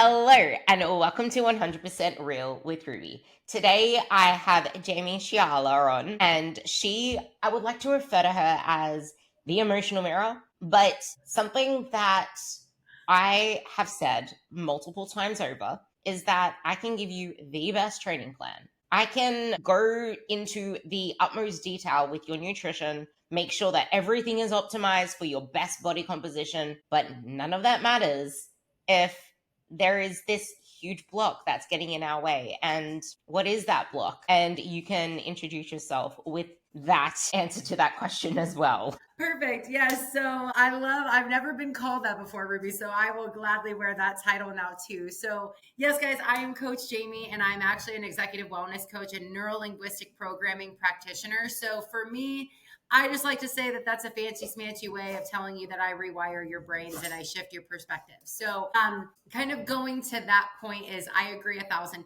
Hello and welcome to 100% Real with Ruby. Today I have Jayme Shiarla on, and I would like to refer to her as the emotional mirror, but something that I have said multiple times over is that I can give you the best training plan. I can go into the utmost detail with your nutrition, make sure that everything is optimized for your best body composition, but none of that matters if there is this huge block that's getting in our way. And what is that block? And you can introduce yourself with that answer to that question as well. Perfect. Yes. So I've never been called that before, Ruby. So I will gladly wear that title now too. So, yes, guys, I am Coach Jayme, and I'm actually an executive wellness coach and neuro linguistic programming practitioner. So, for me, I just like to say that that's a fancy smancy way of telling you that I rewire your brains and I shift your perspective. So, kind of going to that point is I agree 1,000%.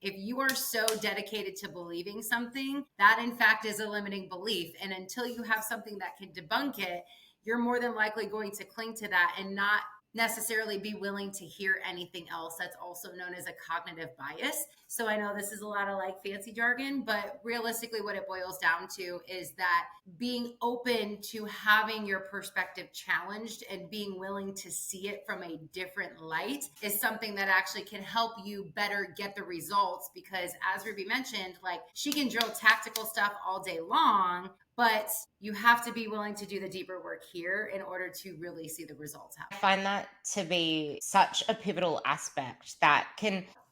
If you are so dedicated to believing something, that in fact is a limiting belief. And until you have something that can debunk it, you're more than likely going to cling to that and not necessarily be willing to hear anything else. That's also known as a cognitive bias. So I know this is a lot of like fancy jargon, but realistically, what it boils down to is that being open to having your perspective challenged and being willing to see it from a different light is something that actually can help you better get the results. Because as Ruby mentioned, like she can drill tactical stuff all day long, but you have to be willing to do the deeper work here in order to really see the results I happen. find that to be such a pivotal aspect that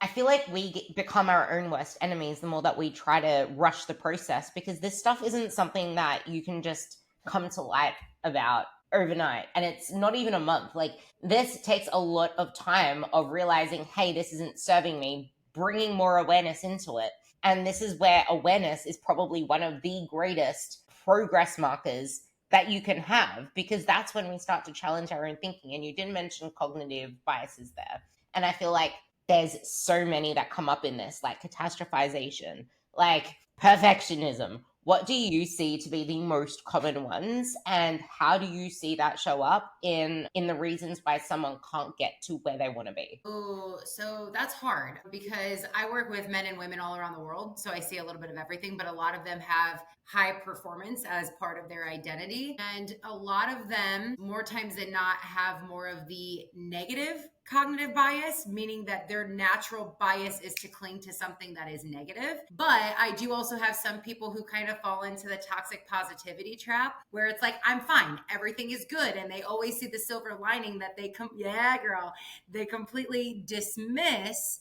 I feel like become our own worst enemies the more that we try to rush the process, because this stuff isn't something that you can just come to light about overnight. And it's not even a month. Like, this takes a lot of time of realizing, hey, this isn't serving me, bringing more awareness into it. And this is where awareness is probably one of the greatest progress markers that you can have, because that's when we start to challenge our own thinking. And you did mention cognitive biases there. And I feel like there's so many that come up in this, like catastrophization, like perfectionism. What do you see to be the most common ones, and how do you see that show up in the reasons why someone can't get to where they want to be? Oh, so that's hard because I work with men and women all around the world. So I see a little bit of everything, but a lot of them have high performance as part of their identity. And a lot of them, more times than not, have more of the negative cognitive bias, meaning that their natural bias is to cling to something that is negative. But I do also have some people who kind of fall into the toxic positivity trap where it's like, I'm fine, everything is good. And they always see the silver lining that yeah, girl, they completely dismiss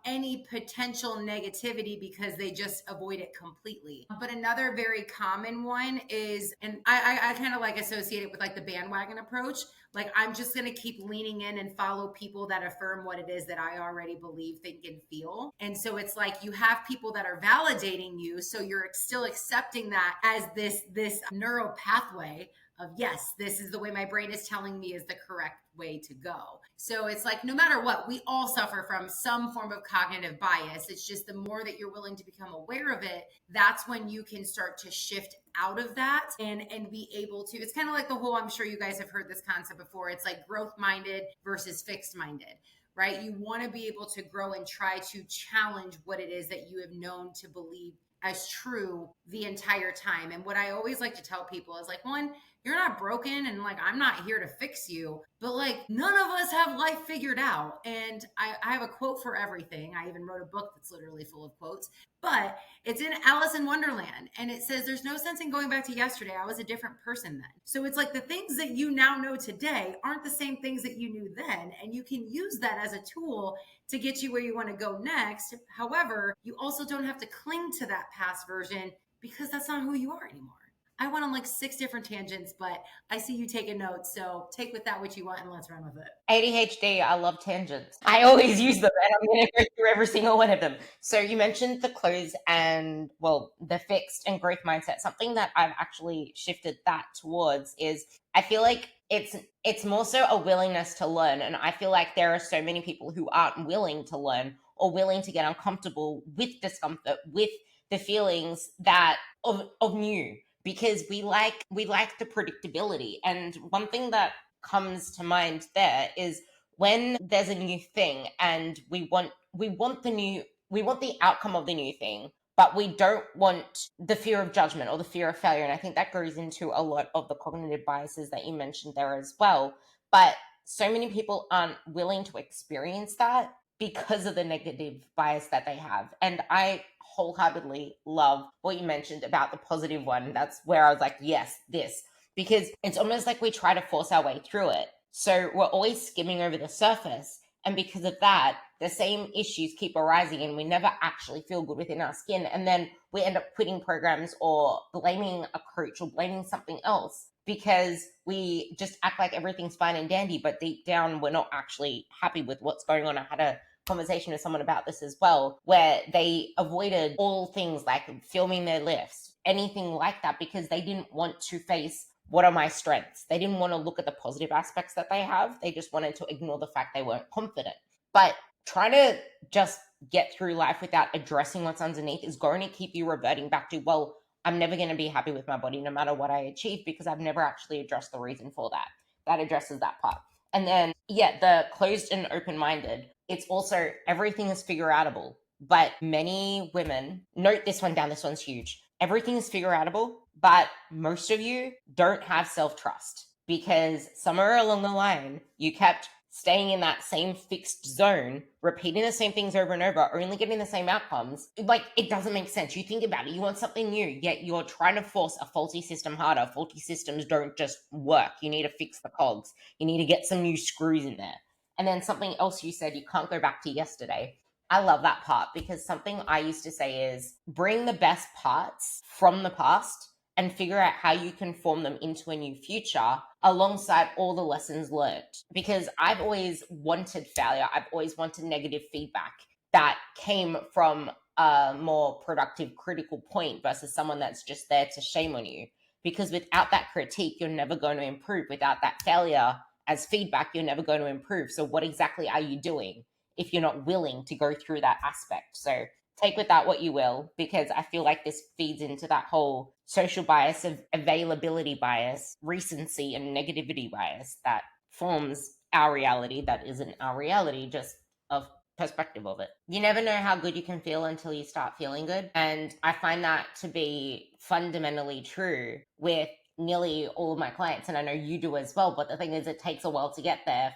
any potential negativity because they just avoid it completely. But another very common one is, and I kind of like associate it with like the bandwagon approach. Like I'm just going to keep leaning in and follow people that affirm what it is that I already believe, think, and feel. And so it's like you have people that are validating you, so you're still accepting that as this neural pathway of yes, this is the way my brain is telling me is the correct way to go. So it's like no matter what, we all suffer from some form of cognitive bias. It's just the more that you're willing to become aware of it, that's when you can start to shift out of that and be able to. It's kind of like the whole, I'm sure you guys have heard this concept before. It's like growth minded versus fixed minded, right? You want to be able to grow and try to challenge what it is that you have known to believe as true the entire time. And what I always like to tell people is like, one, you're not broken and like I'm not here to fix you, but like none of us have life figured out. And I have a quote for everything. I even wrote a book that's literally full of quotes, but it's in Alice in Wonderland. And it says, there's no sense in going back to yesterday. I was a different person then. So it's like the things that you now know today aren't the same things that you knew then. And you can use that as a tool to get you where you want to go next. However, you also don't have to cling to that past version because that's not who you are anymore. I went on like 6 different tangents, but I see you taking notes. So take with that what you want and let's run with it. ADHD, I love tangents. I always use them, and I'm going to go through every single one of them. So you mentioned the close and, well, the fixed and growth mindset. Something that I've actually shifted that towards is I feel like it's more so a willingness to learn. And I feel like there are so many people who aren't willing to learn or willing to get uncomfortable with discomfort, with the feelings that of new, because we like the predictability. And one thing that comes to mind there is when there's a new thing and we want the outcome of the new thing, but we don't want the fear of judgment or the fear of failure. And I think that goes into a lot of the cognitive biases that you mentioned there as well. But so many people aren't willing to experience that because of the negative bias that they have. And I wholeheartedly love what you mentioned about the positive one. That's where I was like, yes, this, because it's almost like we try to force our way through it. So we're always skimming over the surface. And because of that, the same issues keep arising and we never actually feel good within our skin. And then we end up quitting programs or blaming a coach or blaming something else because we just act like everything's fine and dandy, but deep down, we're not actually happy with what's going on. I had a conversation with someone about this as well, where they avoided all things like filming their lifts, anything like that, because they didn't want to face what are my strengths. They didn't want to look at the positive aspects that they have. They just wanted to ignore the fact they weren't confident. But trying to just get through life without addressing what's underneath is going to keep you reverting back to, well, I'm never going to be happy with my body no matter what I achieve because I've never actually addressed the reason for that. That addresses that part. And then, yeah, the closed and open-minded, it's also everything is figure outable. But many women, note this one down, this one's huge. Everything is figure outable, but most of you don't have self-trust because somewhere along the line, you kept staying in that same fixed zone, repeating the same things over and over, only getting the same outcomes. Like, it doesn't make sense. You think about it, you want something new, yet you're trying to force a faulty system harder. Faulty systems don't just work. You need to fix the cogs. You need to get some new screws in there. And then something else you said, you can't go back to yesterday. I love that part because something I used to say is bring the best parts from the past and figure out how you can form them into a new future alongside all the lessons learned. Because I've always wanted failure. I've always wanted negative feedback that came from a more productive, critical point versus someone that's just there to shame on you. Because without that critique, you're never going to improve. Without that failure as feedback, you're never going to improve. So what exactly are you doing if you're not willing to go through that aspect? So take with that what you will, because I feel like this feeds into that whole social bias of availability bias, recency, and negativity bias that forms our reality that isn't our reality, just of perspective of it. You never know how good you can feel until you start feeling good. And I find that to be fundamentally true with nearly all of my clients. And I know you do as well. But the thing is, it takes a while to get there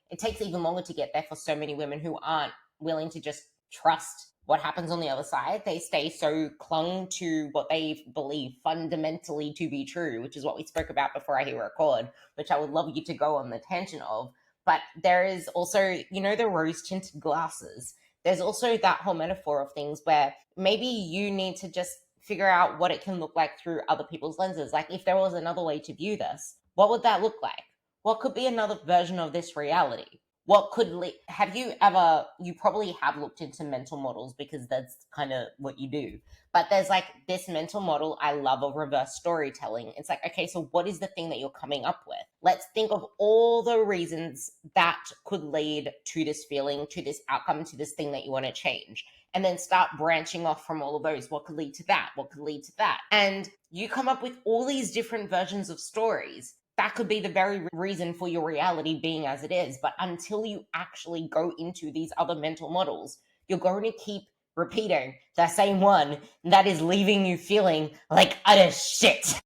it takes even longer to get there for so many women who aren't willing to just trust what happens on the other side. They stay so clung to what they believe fundamentally to be true, which is what we spoke about before I hit record, which I would love you to go on the tangent of. But there is also, the rose tinted glasses. There's also that whole metaphor of things where maybe you need to just figure out what it can look like through other people's lenses. Like if there was another way to view this, what would that look like? What could be another version of this reality? What could you probably have looked into mental models because that's kind of what you do. But there's like this mental model I love of reverse storytelling. It's like, okay, so what is the thing that you're coming up with? Let's think of all the reasons that could lead to this feeling, to this outcome, to this thing that you want to change. And then start branching off from all of those. What could lead to that? What could lead to that? And you come up with all these different versions of stories. That could be the very reason for your reality being as it is. But until you actually go into these other mental models, you're going to keep repeating the same one that is leaving you feeling like utter shit.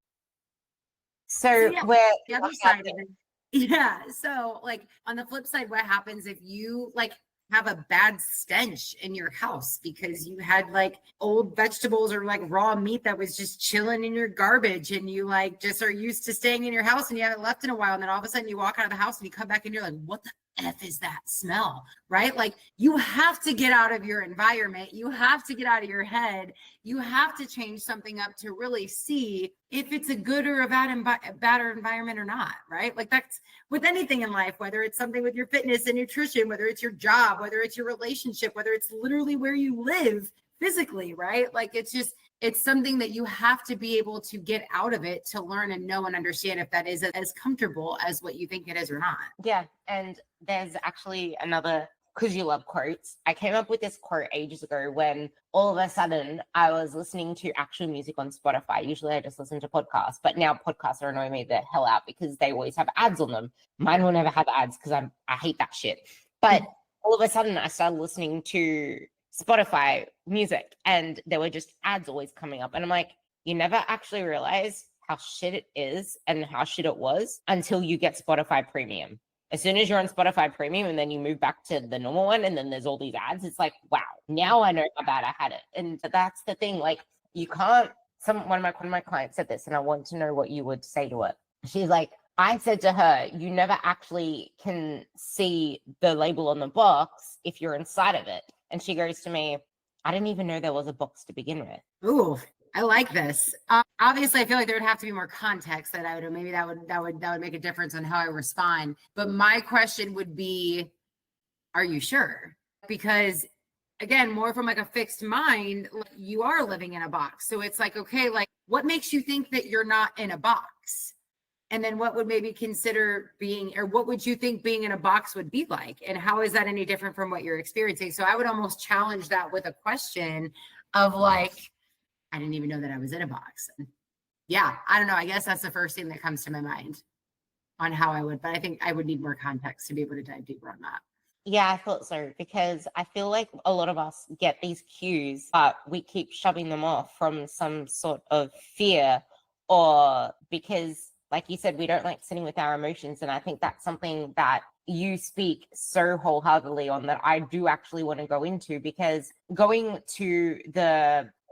So yeah, we're the other side of it. Yeah. So like on the flip side, what happens if you like have a bad stench in your house because you had like old vegetables or like raw meat that was just chilling in your garbage and you like just are used to staying in your house and you haven't left in a while, and then all of a sudden you walk out of the house and you come back and you're like, what the F is that smell, right? Like you have to get out of your environment. You have to get out of your head. You have to change something up to really see if it's a good or a bad environment or not, right? Like that's with anything in life, whether it's something with your fitness and nutrition, whether it's your job, whether it's your relationship, whether it's literally where you live physically, right? Like it's something that you have to be able to get out of it to learn and know and understand if that is as comfortable as what you think it is or not. Yeah. And there's actually another because you love quotes, I came up with this quote ages ago when all of a sudden I was listening to actual music on Spotify. Usually I just listen to podcasts, but now podcasts are annoying me the hell out because they always have ads on them. Mine will never have ads because I hate that shit. But all of a sudden I started listening to Spotify music and there were just ads always coming up. And I'm like, you never actually realize how shit it is and how shit it was until you get Spotify Premium. As soon as you're on Spotify Premium and then you move back to the normal one and then there's all these ads, it's like, wow, now I know how bad I had it. And that's the thing. Like, you can't, one of my clients said this and I want to know what you would say to it. She's like, I said to her, you never actually can see the label on the box if you're inside of it. And she goes to me, I didn't even know there was a box to begin with. Ooh, I like this. Obviously, I feel like there would have to be more context that maybe that would make a difference on how I respond. But my question would be, are you sure? Because again, more from like a fixed mind, you are living in a box. So it's like, okay, like what makes you think that you're not in a box? And then what would maybe consider being, or what would you think being in a box would be like? And how is that any different from what you're experiencing? So I would almost challenge that with a question of like, I didn't even know that I was in a box. Yeah, I don't know. I guess that's the first thing that comes to my mind on how I would, but I think I would need more context to be able to dive deeper on that. Yeah, I thought so, because I feel like a lot of us get these cues, but we keep shoving them off from some sort of fear, or because, like you said, we don't like sitting with our emotions. And I think that's something that you speak so wholeheartedly on that I do actually want to go into, because going to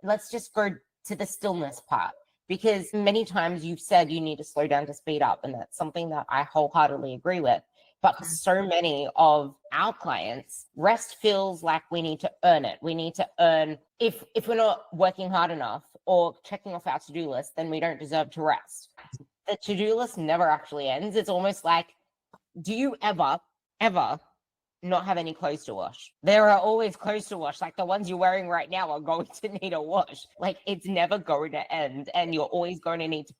let's just go to the stillness part, because many times you've said you need to slow down to speed up. And that's something that I wholeheartedly agree with. But for so many of our clients, rest feels like we need to earn it. We need to earn, if we're not working hard enough or checking off our to-do list, then we don't deserve to rest. The to-do list never actually ends. It's almost like, do you ever not have any clothes to wash? There are always clothes to wash. Like the ones you're wearing right now are going to need a wash. Like it's never going to end. And you're always going to need to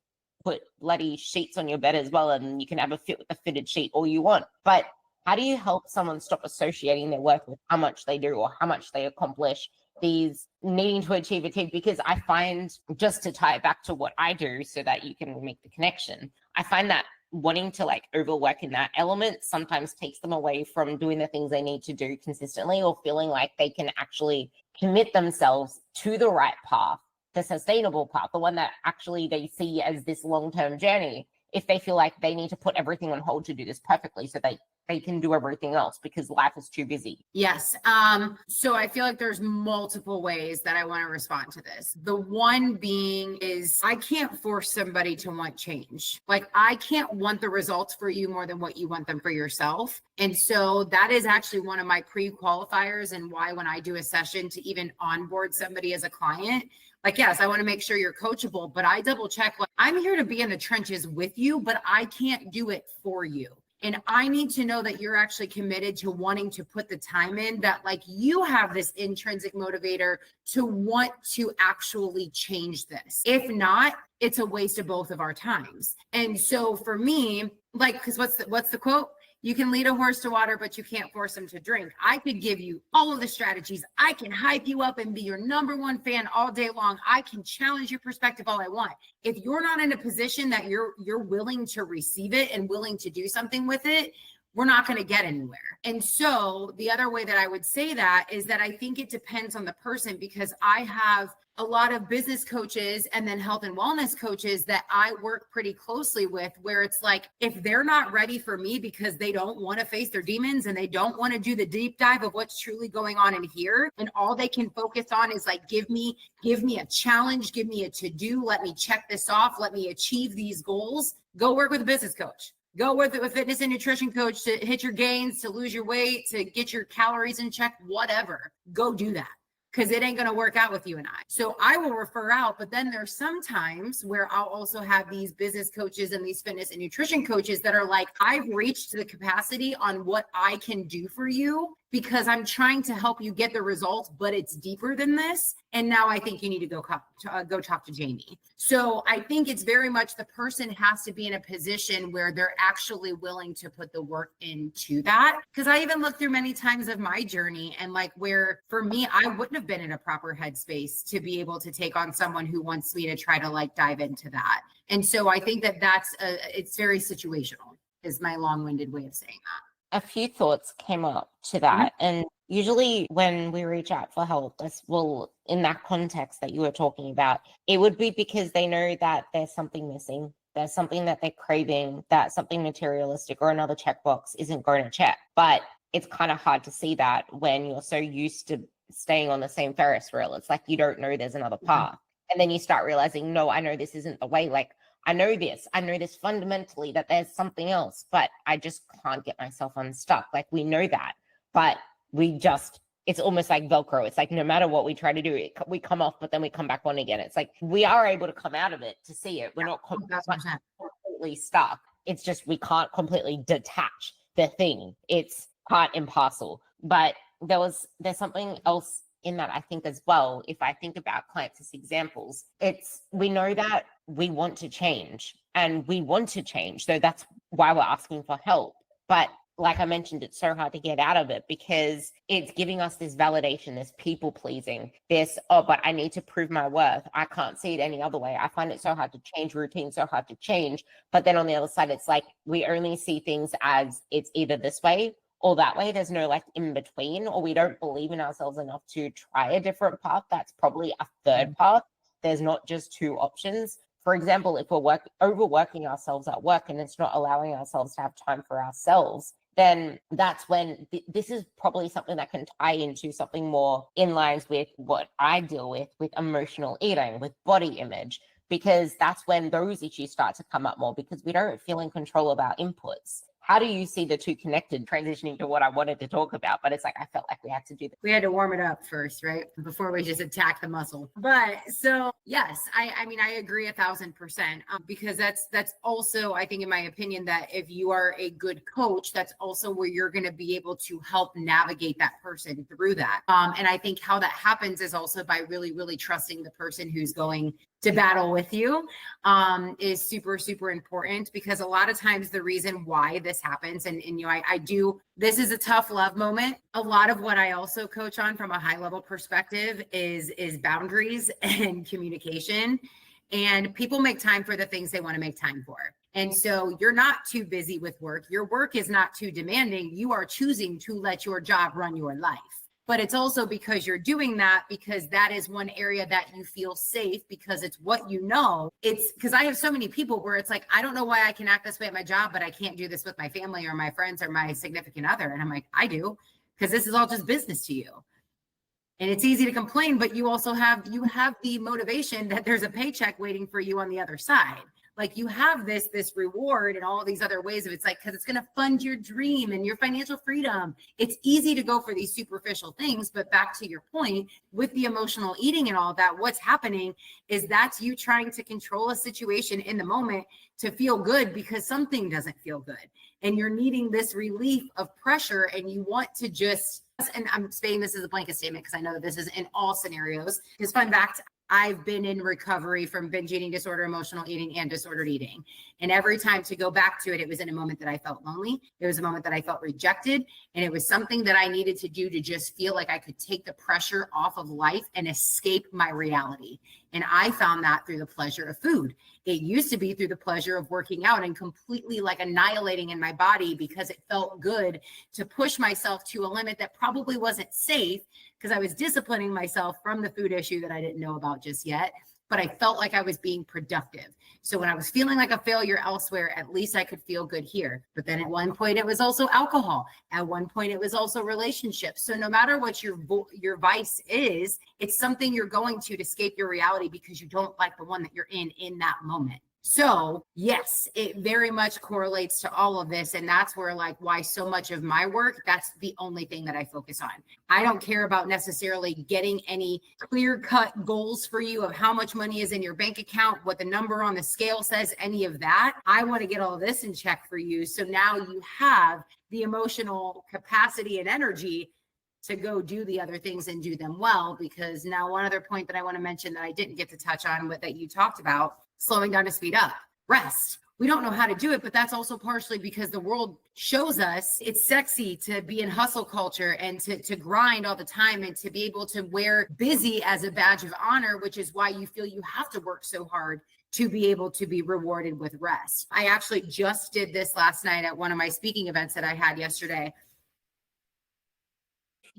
put bloody sheets on your bed as well, and you can have a fit with a fitted sheet all you want. But how do you help someone stop associating their worth with how much they do or how much they accomplish, these needing to achieve? Because I find, just to tie it back to what I do so that you can make the connection, I find that wanting to like overwork in that element sometimes takes them away from doing the things they need to do consistently, or feeling like they can actually commit themselves to the right path, the sustainable path, the one that actually they see as this long-term journey, if they feel like they need to put everything on hold to do this perfectly so they can do everything else because life is too busy. Yes. So I feel like there's multiple ways that I want to respond to this. The one being is, I can't force somebody to want change. Like I can't want the results for you more than what you want them for yourself. And so that is actually one of my pre-qualifiers, and why when I do a session to even onboard somebody as a client, like, yes, I want to make sure you're coachable, but I double check, like, I'm here to be in the trenches with you, but I can't do it for you. And I need to know that you're actually committed to wanting to put the time in, that like you have this intrinsic motivator to want to actually change this. If not, it's a waste of both of our times. And so for me, like, because what's the quote? You can lead a horse to water, but you can't force him to drink. I could give you all of the strategies. I can hype you up and be your number one fan all day long. I can challenge your perspective all I want. If you're not in a position that you're willing to receive it and willing to do something with it, we're not going to get anywhere. And so the other way that I would say that is that I think it depends on the person, because I have a lot of business coaches and then health and wellness coaches that I work pretty closely with, where it's like, if they're not ready for me because they don't want to face their demons and they don't want to do the deep dive of what's truly going on in here, and all they can focus on is like, give me a challenge, give me a to-do, let me check this off, let me achieve these goals, go work with a business coach. Go with a fitness and nutrition coach to hit your gains, to lose your weight, to get your calories in check, whatever. Go do that, because it ain't going to work out with you and I. So I will refer out, but then there's some times where I'll also have these business coaches and these fitness and nutrition coaches that are like, I've reached the capacity on what I can do for you. because I'm trying to help you get the results, but it's deeper than this. And now I think you need to go talk to Jayme. So I think it's very much the person has to be in a position where they're actually willing to put the work into that. Because I even looked through many times of my journey and like where for me, I wouldn't have been in a proper headspace to be able to take on someone who wants me to try to like dive into that. And so I think that it's very situational is my long-winded way of saying that. A few thoughts came up to that. And usually when we reach out for help, in that context that you were talking about, it would be because they know that there's something missing. There's something that they're craving, that something materialistic or another checkbox isn't going to check. But it's kind of hard to see that when you're so used to staying on the same Ferris wheel. It's like you don't know there's another path. And then you start realizing, no, I know this isn't the way. Like, I know this fundamentally that there's something else, but I just can't get myself unstuck. Like we know that, but it's almost like Velcro. It's like no matter what we try to do, we come off, but then we come back on again. It's like we are able to come out of it to see it. We're not completely stuck. It's just we can't completely detach the thing. It's part and parcel. But there's something else in that I think as well. If I think about clients as examples, we know that we want to change and we want to change. So that's why we're asking for help. But like I mentioned, it's so hard to get out of it because it's giving us this validation, this people pleasing, but I need to prove my worth. I can't see it any other way. I find it so hard to change routine, so hard to change. But then on the other side, it's like we only see things as it's either this way or that way. There's no like in between, or we don't believe in ourselves enough to try a different path. That's probably a third path. There's not just two options. For example, if we're overworking ourselves at work and it's not allowing ourselves to have time for ourselves, then that's when this is probably something that can tie into something more in lines with what I deal with emotional eating, with body image, because that's when those issues start to come up more because we don't feel in control of our inputs. How do you see the two connected, transitioning to what I wanted to talk about? But it's like, I felt like we had to do that. We had to warm it up first, right? Before we just attack the muscle. But so yes, I mean, I agree 1,000% because that's also, I think in my opinion, that if you are a good coach, that's also where you're going to be able to help navigate that person through that. And I think how that happens is also by really, really trusting the person who's going to battle with you is super, super important because a lot of times the reason why this happens, and this is a tough love moment. A lot of what I also coach on from a high level perspective is boundaries and communication. And people make time for the things they want to make time for. And so you're not too busy with work. Your work is not too demanding. You are choosing to let your job run your life. But it's also because you're doing that because that is one area that you feel safe because it's what you know. It's because I have so many people where it's like, I don't know why I can act this way at my job, but I can't do this with my family or my friends or my significant other. And I'm like, I do, because this is all just business to you. And it's easy to complain, but you also have the motivation that there's a paycheck waiting for you on the other side. Like you have this reward and all these other ways of it's like, because it's going to fund your dream and your financial freedom. It's easy to go for these superficial things, but back to your point with the emotional eating and all that, what's happening is that's you trying to control a situation in the moment to feel good because something doesn't feel good. And you're needing this relief of pressure and you want to just, and I'm saying this as a blanket statement because I know that this is in all scenarios. Because fun fact, I've been in recovery from binge eating disorder, emotional eating, and disordered eating. And every time to go back to it, it was in a moment that I felt lonely. It was a moment that I felt rejected. And it was something that I needed to do to just feel like I could take the pressure off of life and escape my reality. And I found that through the pleasure of food. It used to be through the pleasure of working out and completely like annihilating in my body because it felt good to push myself to a limit that probably wasn't safe because I was disciplining myself from the food issue that I didn't know about just yet, but I felt like I was being productive. So when I was feeling like a failure elsewhere, at least I could feel good here. But then at one point it was also alcohol. At one point it was also relationships. So no matter what your vice is, it's something you're going to escape your reality because you don't like the one that you're in that moment. So yes, it very much correlates to all of this. And that's where like why so much of my work, that's the only thing that I focus on. I don't care about necessarily getting any clear-cut goals for you of how much money is in your bank account, what the number on the scale says, any of that. I want to get all of this in check for you. So now you have the emotional capacity and energy to go do the other things and do them well. Because now, one other point that I want to mention that I didn't get to touch on, but that you talked about, slowing down to speed up, rest. We don't know how to do it, but that's also partially because the world shows us it's sexy to be in hustle culture and to grind all the time and to be able to wear busy as a badge of honor, which is why you feel you have to work so hard to be able to be rewarded with rest. I actually just did this last night at one of my speaking events that I had yesterday.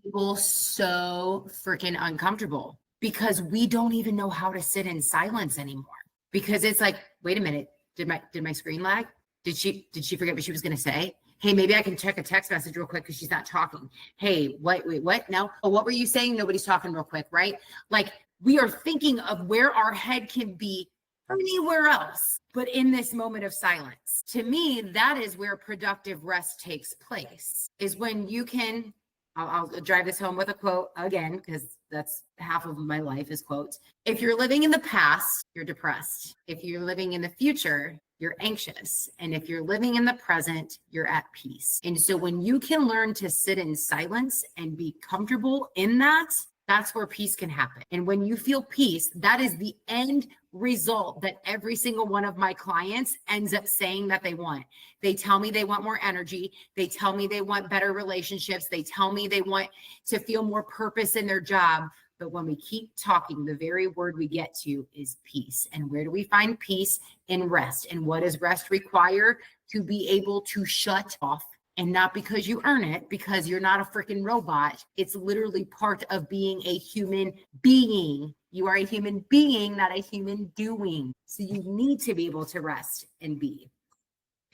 People so freaking uncomfortable because we don't even know how to sit in silence anymore. Because it's like, wait a minute, did my screen lag? Did she forget what she was going to say? Hey, maybe I can check a text message real quick because she's not talking. Hey, wait, what? No. Oh, what were you saying? Nobody's talking real quick, right? Like, we are thinking of where our head can be anywhere else, but in this moment of silence. To me, that is where productive rest takes place, is when you can, I'll drive this home with a quote again, because that's half of my life is quotes. If you're living in the past, you're depressed. If you're living in the future, you're anxious. And if you're living in the present, you're at peace. And so when you can learn to sit in silence and be comfortable in that, that's where peace can happen. And when you feel peace, that is the end result that every single one of my clients ends up saying that they want. They tell me they want more energy. They tell me they want better relationships. They tell me they want to feel more purpose in their job. But when we keep talking, the very word we get to is peace. And where do we find peace? In rest. And what does rest require? To be able to shut off. And not because you earn it, because you're not a freaking robot. It's literally part of being a human being. You are a human being, not a human doing. So you need to be able to rest and be.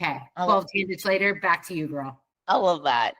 Okay, 12 tangents later, back to you, girl. I love that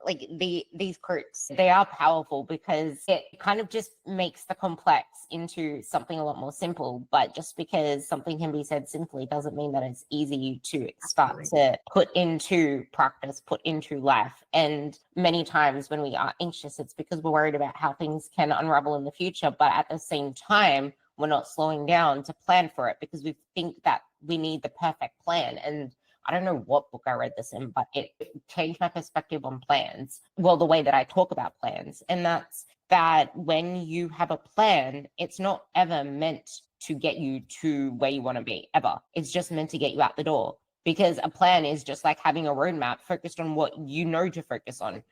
like these quotes, they are powerful because it kind of just makes the complex into something a lot more simple. But just because something can be said simply doesn't mean that it's easy to start to put into practice, put into life. And many times when we are anxious, it's because we're worried about how things can unravel in the future. But at the same time, we're not slowing down to plan for it because we think that we need the perfect plan. And I don't know what book I read this in, but it changed my perspective on plans. Well, the way that I talk about plans. And that's that when you have a plan, it's not ever meant to get you to where you want to be, ever. It's just meant to get you out the door. Because a plan is just like having a roadmap focused on what you know to focus on.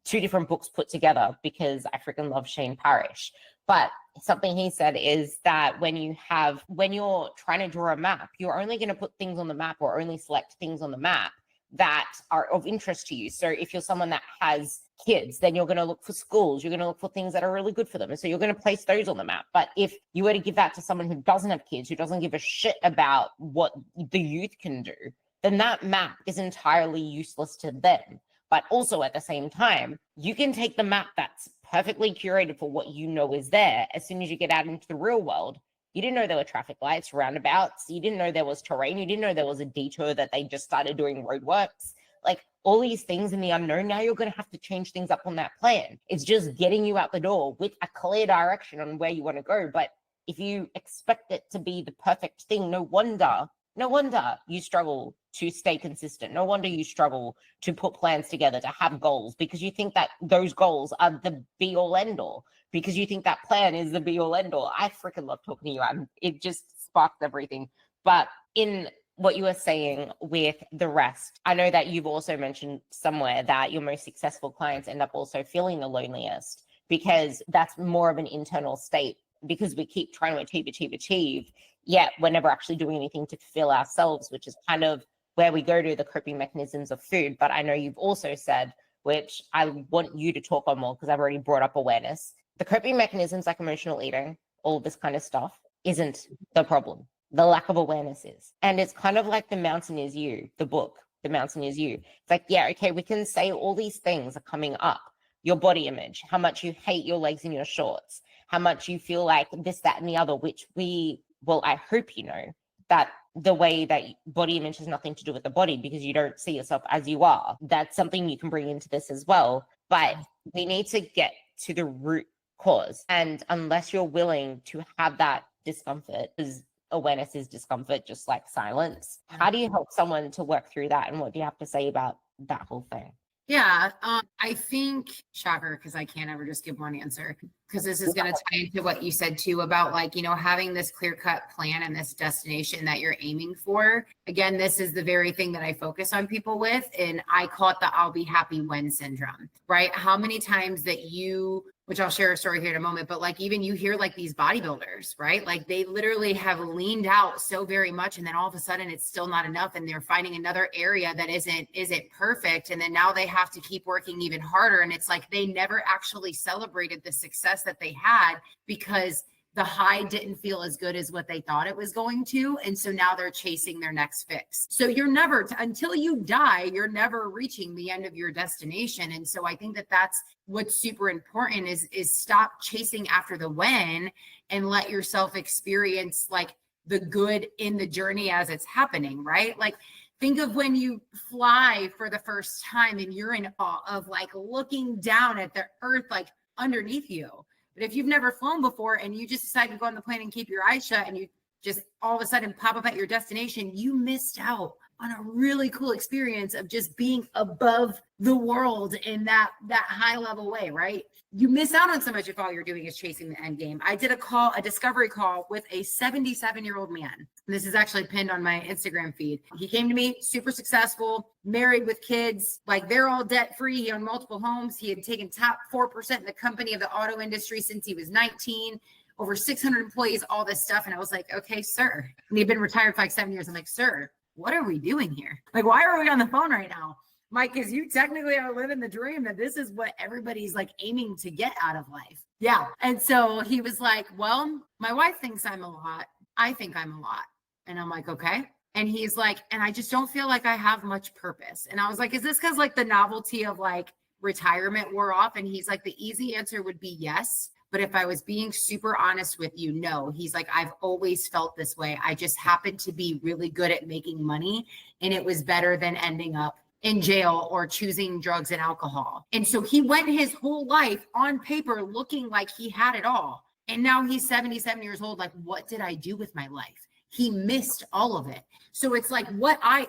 Two different books put together because I freaking love Shane Parrish. But something he said is that when you're trying to draw a map, you're only going to put things on the map or only select things on the map that are of interest to you. So if you're someone that has kids, then you're going to look for schools, you're going to look for things that are really good for them. And so you're going to place those on the map. But if you were to give that to someone who doesn't have kids, who doesn't give a shit about what the youth can do, then that map is entirely useless to them. But also at the same time, you can take the map that's perfectly curated for what you know is there. As soon as you get out into the real world, you didn't know there were traffic lights, roundabouts. You didn't know there was terrain. You didn't know there was a detour that they just started doing roadworks. Like all these things in the unknown, now you're going to have to change things up on that plan. It's just getting you out the door with a clear direction on where you want to go. But if you expect it to be the perfect thing, no wonder you struggle to stay consistent. No wonder you struggle to put plans together, to have goals, because you think that those goals are the be all end all, because you think that plan is the be all end all. I freaking love talking to you. It just sparks everything. But in what you were saying with the rest, I know that you've also mentioned somewhere that your most successful clients end up also feeling the loneliest because that's more of an internal state, because we keep trying to achieve, yet we're never actually doing anything to fulfill ourselves, which is kind of where we go to the coping mechanisms of food. But I know you've also said, which I want you to talk on more because I've already brought up awareness, the coping mechanisms like emotional eating, all this kind of stuff isn't the problem. The lack of awareness is. And it's kind of like The Mountain Is You, the book, The Mountain Is You. It's like, yeah, okay, we can say all these things are coming up. Your body image, how much you hate your legs in your shorts, how much you feel like this, that, and the other, which I hope you know that the way that body image has nothing to do with the body because you don't see yourself as you are. That's something you can bring into this as well. But we need to get to the root cause. And unless you're willing to have that discomfort, because awareness is discomfort, just like silence, how do you help someone to work through that? And what do you have to say about that whole thing? Yeah, I think, shocker, because I can't ever just give one answer, because this is going to tie into what you said too about like, having this clear cut plan and this destination that you're aiming for. Again, this is the very thing that I focus on people with, and I call it the I'll be happy when syndrome, right? How many times that which I'll share a story here in a moment, but like even you hear like these bodybuilders, right? Like they literally have leaned out so very much, and then all of a sudden it's still not enough, and they're finding another area that isn't perfect, and then now they have to keep working even harder, and it's like they never actually celebrated the success that they had because the high didn't feel as good as what they thought it was going to. And so now they're chasing their next fix. So you're never, until you die, you're never reaching the end of your destination. And so I think that that's what's super important is stop chasing after the when and let yourself experience like the good in the journey as it's happening, right? Like think of when you fly for the first time and you're in awe of like looking down at the earth, like underneath you. But if you've never flown before and you just decide to go on the plane and keep your eyes shut and you just all of a sudden pop up at your destination, you missed out on a really cool experience of just being above the world in that high level way, right? You miss out on so much if all you're doing is chasing the end game. I did a discovery call with a 77-year-old man. This is actually pinned on my Instagram feed. He came to me, super successful, married with kids, like they're all debt free. He owned multiple homes. He had taken top 4% in the company of the auto industry since he was 19, over 600 employees, all this stuff. And I was like, okay, sir. And he'd been retired for like 7 years. I'm like, sir, what are we doing here? Like, why are we on the phone right now? Mike, because you technically are living the dream that this is what everybody's like aiming to get out of life. Yeah. And so he was like, well, my wife thinks I'm a lot. I think I'm a lot. And I'm like, okay. And he's like, and I just don't feel like I have much purpose. And I was like, is this because like the novelty of like retirement wore off? And he's like, the easy answer would be yes. But if I was being super honest with you, no. He's like, I've always felt this way. I just happened to be really good at making money. And it was better than ending up in jail or choosing drugs and alcohol. And so he went his whole life on paper looking like he had it all. And now he's 77 years old. Like, what did I do with my life? He missed all of it. So it's like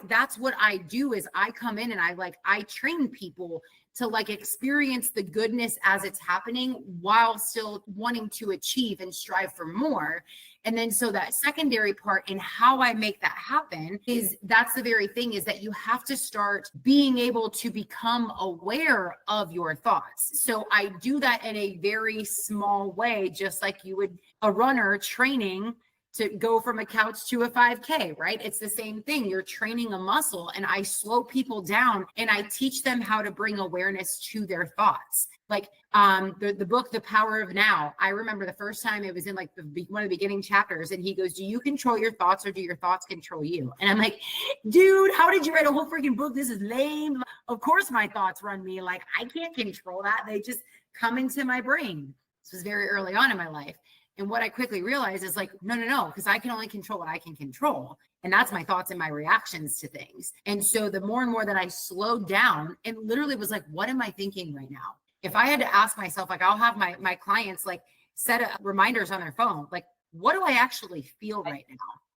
that's what I do is I come in and I train people to like experience the goodness as it's happening while still wanting to achieve and strive for more. And then so that secondary part in how I make that happen is that's the very thing is that you have to start being able to become aware of your thoughts. So I do that in a very small way, just like you would a runner training to go from a couch to a 5K, right? It's the same thing. You're training a muscle, and I slow people down and I teach them how to bring awareness to their thoughts. Like the book, The Power of Now. I remember the first time it was in like one of the beginning chapters, and he goes, do you control your thoughts or do your thoughts control you? And I'm like, dude, how did you write a whole freaking book? This is lame. Of course my thoughts run me. Like I can't control that. They just come into my brain. This was very early on in my life. And what I quickly realized is like, no, because I can only control what I can control. And that's my thoughts and my reactions to things. And so the more and more that I slowed down and literally was like, what am I thinking right now? If I had to ask myself, like I'll have my clients like set reminders on their phone, like, what do I actually feel right now?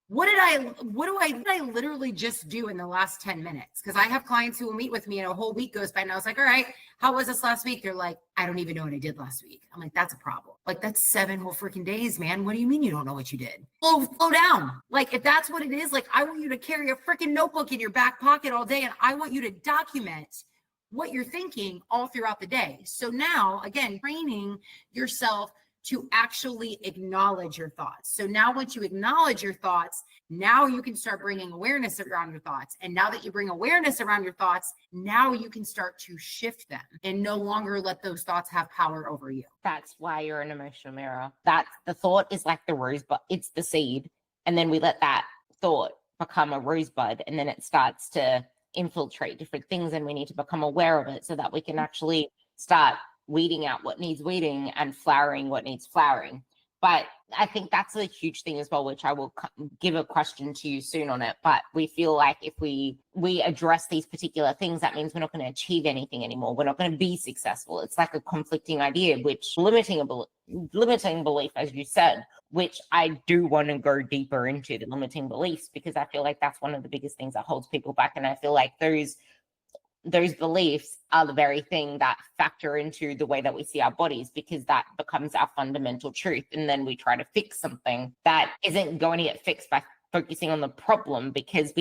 What did I literally just do in the last 10 minutes? Because I have clients who will meet with me and a whole week goes by and I was like, all right, how was this last week? They're like, I don't even know what I did last week. I'm like, that's a problem. Like that's 7 whole freaking days, man. What do you mean you don't know what you did? Slow down. Like if that's what it is, like I want you to carry a freaking notebook in your back pocket all day and I want you to document what you're thinking all throughout the day. So now, again, training yourself to actually acknowledge your thoughts. So now once you acknowledge your thoughts, now you can start bringing awareness around your thoughts. And now that you bring awareness around your thoughts, now you can start to shift them and no longer let those thoughts have power over you. That's why you're an emotional mirror. That's the thought is like the rosebud. It's the seed. And then we let that thought become a rosebud and then it starts to infiltrate different things and we need to become aware of it so that we can actually start weeding out what needs weeding and flowering what needs flowering. But I think that's a huge thing as well, which I will give a question to you soon on it. But we feel like if we address these particular things, that means we're not going to achieve anything anymore. We're not going to be successful. It's like a conflicting idea, which limiting belief, as you said, which I do want to go deeper into the limiting beliefs, because I feel like that's one of the biggest things that holds people back. And I feel like those those beliefs are the very thing that factor into the way that we see our bodies, because that becomes our fundamental truth. And then we try to fix something that isn't going to get fixed by focusing on the problem, because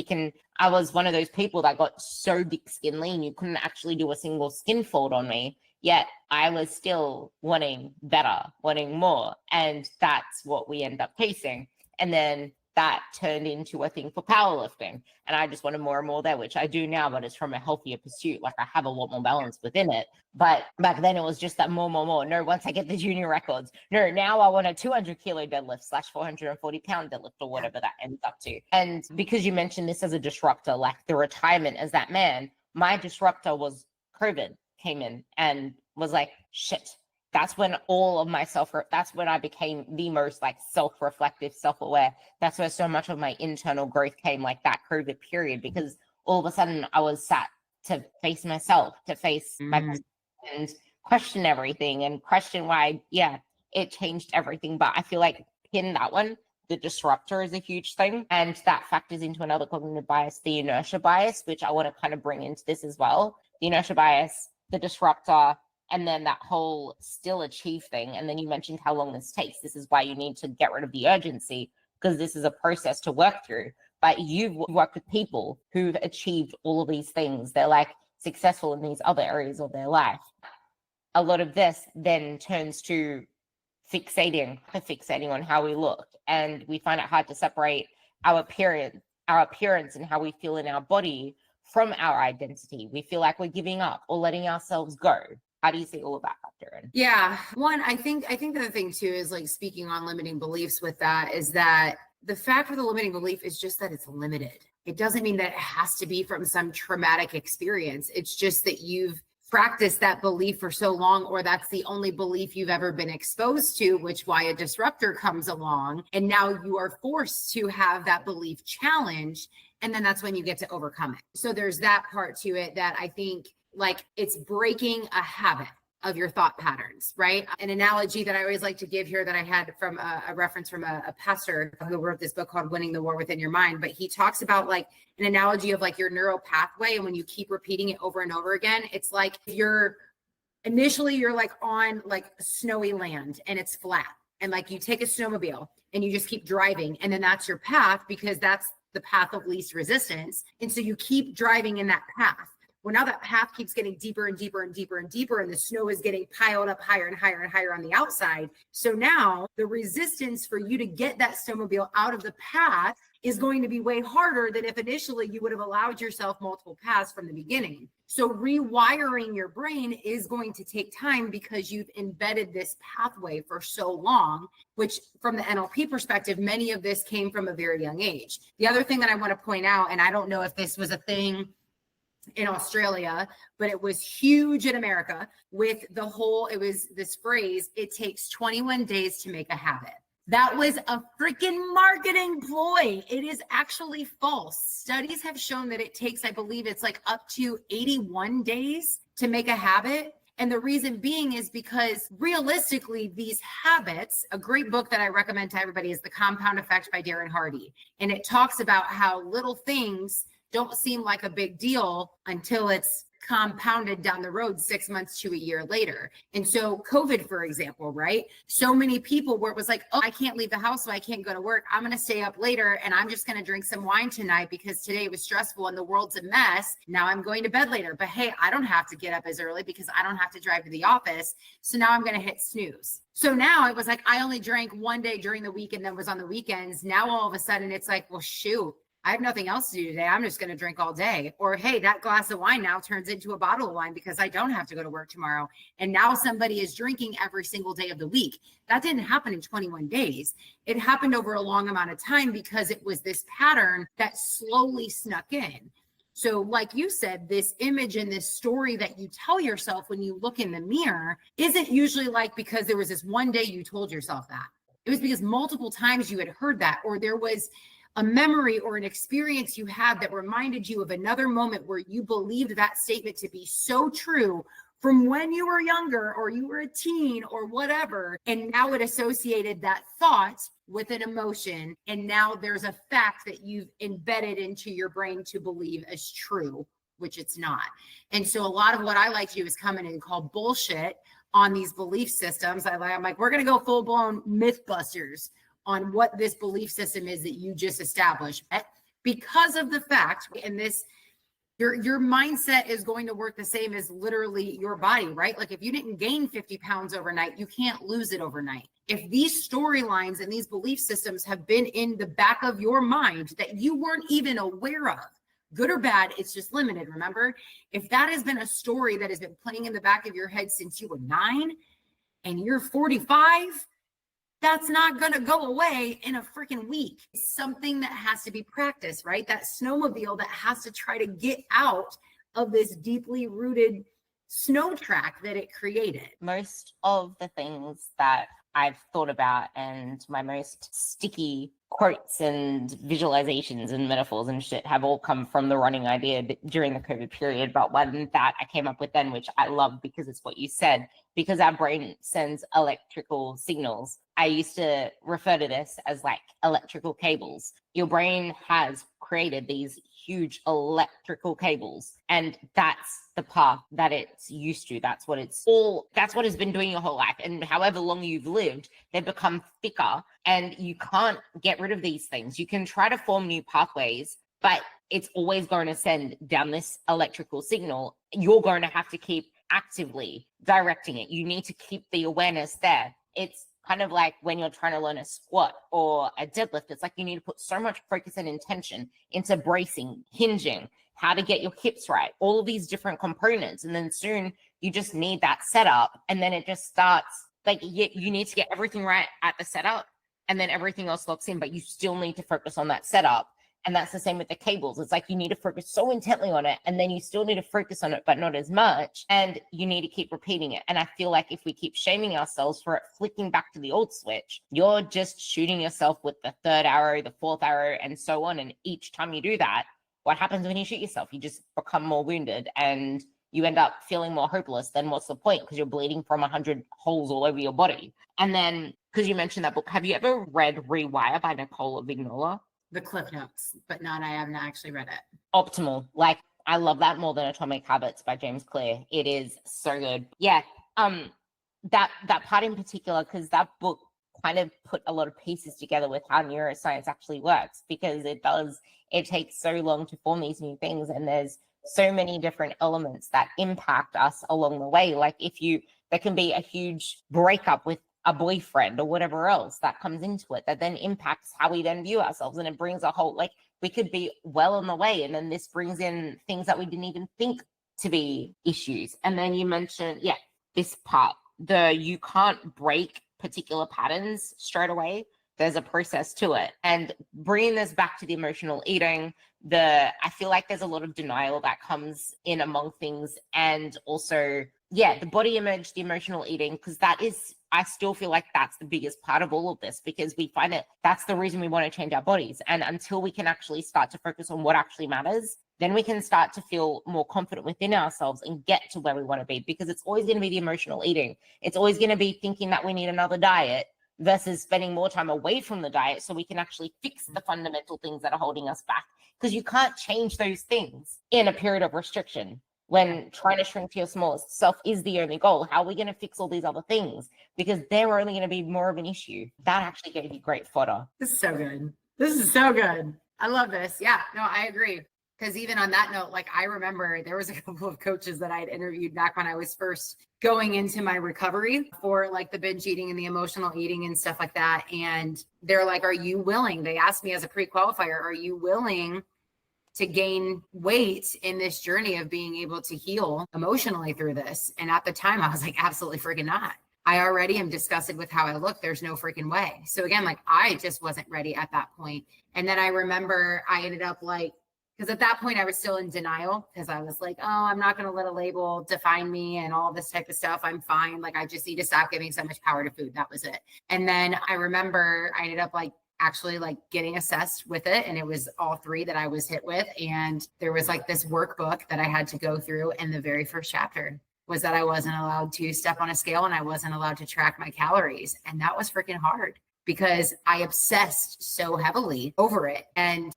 I was one of those people that got so thick skin lean, you couldn't actually do a single skin fold on me. Yet I was still wanting better, wanting more. And that's what we end up chasing. And then that turned into a thing for powerlifting. And I just wanted more and more there, which I do now, but it's from a healthier pursuit. Like, I have a lot more balance within it. But back then it was just that more. No, once I get the junior records, no, now I want a 200 kilo deadlift / 440 pound deadlift, or whatever that ends up to. And because you mentioned this as a disruptor, like the retirement as that man, my disruptor was COVID came in and was like, shit. That's when all of my that's when I became the most like self-reflective, self-aware. That's where so much of my internal growth came, like that COVID period, because all of a sudden I was sat to face myself, to face my and question everything and question why, it changed everything. But I feel like in that one, the disruptor is a huge thing. And that factors into another cognitive bias, the inertia bias, which I want to kind of bring into this as well. The inertia bias, the disruptor, and then that whole still achieve thing. And then you mentioned how long this takes. This is why you need to get rid of the urgency, because this is a process to work through. But you've worked with people who've achieved all of these things. They're like successful in these other areas of their life. A lot of this then turns to fixating on how we look. And we find it hard to separate our appearance and how we feel in our body from our identity. We feel like we're giving up or letting ourselves go. How do you see all of that factor in? Yeah. One, I think the other thing too is, like, speaking on limiting beliefs with that, is that the fact of the limiting belief is just that it's limited. It doesn't mean that it has to be from some traumatic experience. It's just that you've practiced that belief for so long, or that's the only belief you've ever been exposed to, which why a disruptor comes along. And now you are forced to have that belief challenged. And then that's when you get to overcome it. So there's that part to it that I think, like, it's breaking a habit of your thought patterns, right? An analogy that I always like to give here, that I had from a reference from a pastor who wrote this book called Winning the War Within Your Mind. But he talks about, like, an analogy of like your neural pathway. And when you keep repeating it over and over again, it's like you're like on like snowy land and it's flat. And like you take a snowmobile and you just keep driving. And then that's your path, because that's the path of least resistance. And so you keep driving in that path. Well, now that path keeps getting deeper and deeper and deeper and deeper, and the snow is getting piled up higher and higher and higher on the outside. So now the resistance for you to get that snowmobile out of the path is going to be way harder than if initially you would have allowed yourself multiple paths from the beginning. So rewiring your brain is going to take time, because you've embedded this pathway for so long, which from the NLP perspective, many of this came from a very young age. The other thing that I want to point out, and I don't know if this was a thing in Australia, but it was huge in America, with the whole, it was this phrase, it takes 21 days to make a habit. That was a freaking marketing ploy. It is actually false. Studies have shown that it takes, I believe it's like up to 81 days to make a habit. And the reason being is because realistically, these habits, a great book that I recommend to everybody is The Compound Effect by Darren Hardy. And it talks about how little things don't seem like a big deal until it's compounded down the road 6 months to a year later. And so COVID, for example, right? So many people where it was like, oh, I can't leave the house, so I can't go to work. I'm going to stay up later and I'm just going to drink some wine tonight because today was stressful and the world's a mess. Now I'm going to bed later, but hey, I don't have to get up as early because I don't have to drive to the office. So now I'm going to hit snooze. So now it was like, I only drank one day during the week and then was on the weekends. Now all of a sudden it's like, well, shoot, I have nothing else to do today. I'm just going to drink all day. Or, hey, that glass of wine now turns into a bottle of wine because I don't have to go to work tomorrow. And now somebody is drinking every single day of the week. That didn't happen in 21 days. It happened over a long amount of time because it was this pattern that slowly snuck in. So like you said, this image and this story that you tell yourself when you look in the mirror isn't usually like because there was this one day you told yourself that. It was because multiple times you had heard that, or there was a memory or an experience you had that reminded you of another moment where you believed that statement to be so true from when you were younger or you were a teen or whatever. And now it associated that thought with an emotion. And now there's a fact that you've embedded into your brain to believe as true which it's not. And so a lot of what I like to do is come in and call bullshit on these belief systems. I'm like, we're going to go full blown mythbusters on what this belief system is that you just established, because of the fact, and this, your mindset is going to work the same as literally your body, right? Like if you didn't gain 50 pounds overnight, you can't lose it overnight. If these storylines and these belief systems have been in the back of your mind that you weren't even aware of, good or bad, it's just limited. Remember, if that has been a story that has been playing in the back of your head since you were 9 and you're 45, that's not going to go away in a freaking week. It's something that has to be practiced, right? That snowmobile that has to try to get out of this deeply rooted snow track that it created. Most of the things that I've thought about and my most sticky quotes and visualizations and metaphors and shit have all come from the running idea during the COVID period. But one that I came up with then, which I love because it's what you said, because our brain sends electrical signals. I used to refer to this as like electrical cables. Your brain has created these huge electrical cables, and that's the path that it's used to. That's what it's been doing your whole life. And however long you've lived, they've become thicker, and you can't get rid of these things. You can try to form new pathways, but it's always going to send down this electrical signal. You're going to have to keep actively directing it. You need to keep the awareness there. It's kind of like when you're trying to learn a squat or a deadlift. It's like you need to put so much focus and intention into bracing, hinging, how to get your hips right, all of these different components. And then soon you just need that setup. And then it just starts like you need to get everything right at the setup, and then everything else locks in, but you still need to focus on that setup. And that's the same with the cables. It's like you need to focus so intently on it, and then you still need to focus on it, but not as much. And you need to keep repeating it. And I feel like if we keep shaming ourselves for it flicking back to the old switch, you're just shooting yourself with the third arrow, the fourth arrow, and so on. And each time you do that, what happens when you shoot yourself? You just become more wounded and you end up feeling more hopeless. Then what's the point? Because you're bleeding from 100 holes all over your body. And then, because you mentioned that book, have you ever read Rewire by Nicole Vignola? The Cliff Notes, but not, I haven't actually read it. Optimal. Like, I love that more than Atomic Habits by James Clear. It is so good. Yeah. That part in particular, because that book kind of put a lot of pieces together with how neuroscience actually works, because it takes so long to form these new things, and there's so many different elements that impact us along the way. Like there can be a huge breakup with a boyfriend or whatever else that comes into it that then impacts how we then view ourselves, and it brings a whole, like, we could be well on the way, and then this brings in things that we didn't even think to be issues. And then you mentioned this part, you can't break particular patterns straight away. There's a process to it. And bringing this back to the emotional eating, I feel like there's a lot of denial that comes in among things, and also the body image, the emotional eating, because I still feel like that's the biggest part of all of this, because we find that's the reason we want to change our bodies. And until we can actually start to focus on what actually matters, then we can start to feel more confident within ourselves and get to where we want to be, because it's always going to be the emotional eating. It's always going to be thinking that we need another diet versus spending more time away from the diet so we can actually fix the fundamental things that are holding us back. Because you can't change those things in a period of restriction. When trying to shrink to your smallest self is the only goal, how are we going to fix all these other things? Because they're only going to be more of an issue. That actually gave you great fodder. This is so good. This is so good. I love this. Yeah, no, I agree. Because even on that note, like, I remember there was a couple of coaches that I'd interviewed back when I was first going into my recovery for like the binge eating and the emotional eating and stuff like that. And they're like, are you willing? They asked me as a pre-qualifier, are you willing to gain weight in this journey of being able to heal emotionally through this? And at the time I was like, absolutely freaking not. I already am disgusted with how I look. There's no freaking way. So again, like, I just wasn't ready at that point. And then I remember I ended up like, because at that point I was still in denial, because I was like, oh, I'm not going to let a label define me and all this type of stuff. I'm fine. Like, I just need to stop giving so much power to food. That was it. And then I remember I ended up like actually like getting assessed with it. And it was all 3 that I was hit with. And there was like this workbook that I had to go through. And the very first chapter was that I wasn't allowed to step on a scale and I wasn't allowed to track my calories. And that was freaking hard because I obsessed so heavily over it. And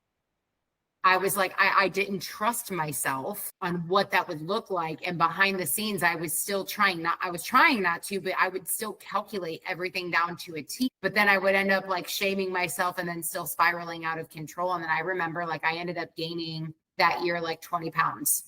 I was like, I didn't trust myself on what that would look like. And behind the scenes, I was trying not to, but I would still calculate everything down to a T. But then I would end up like shaming myself and then still spiraling out of control. And then I remember like I ended up gaining that year like 20 pounds.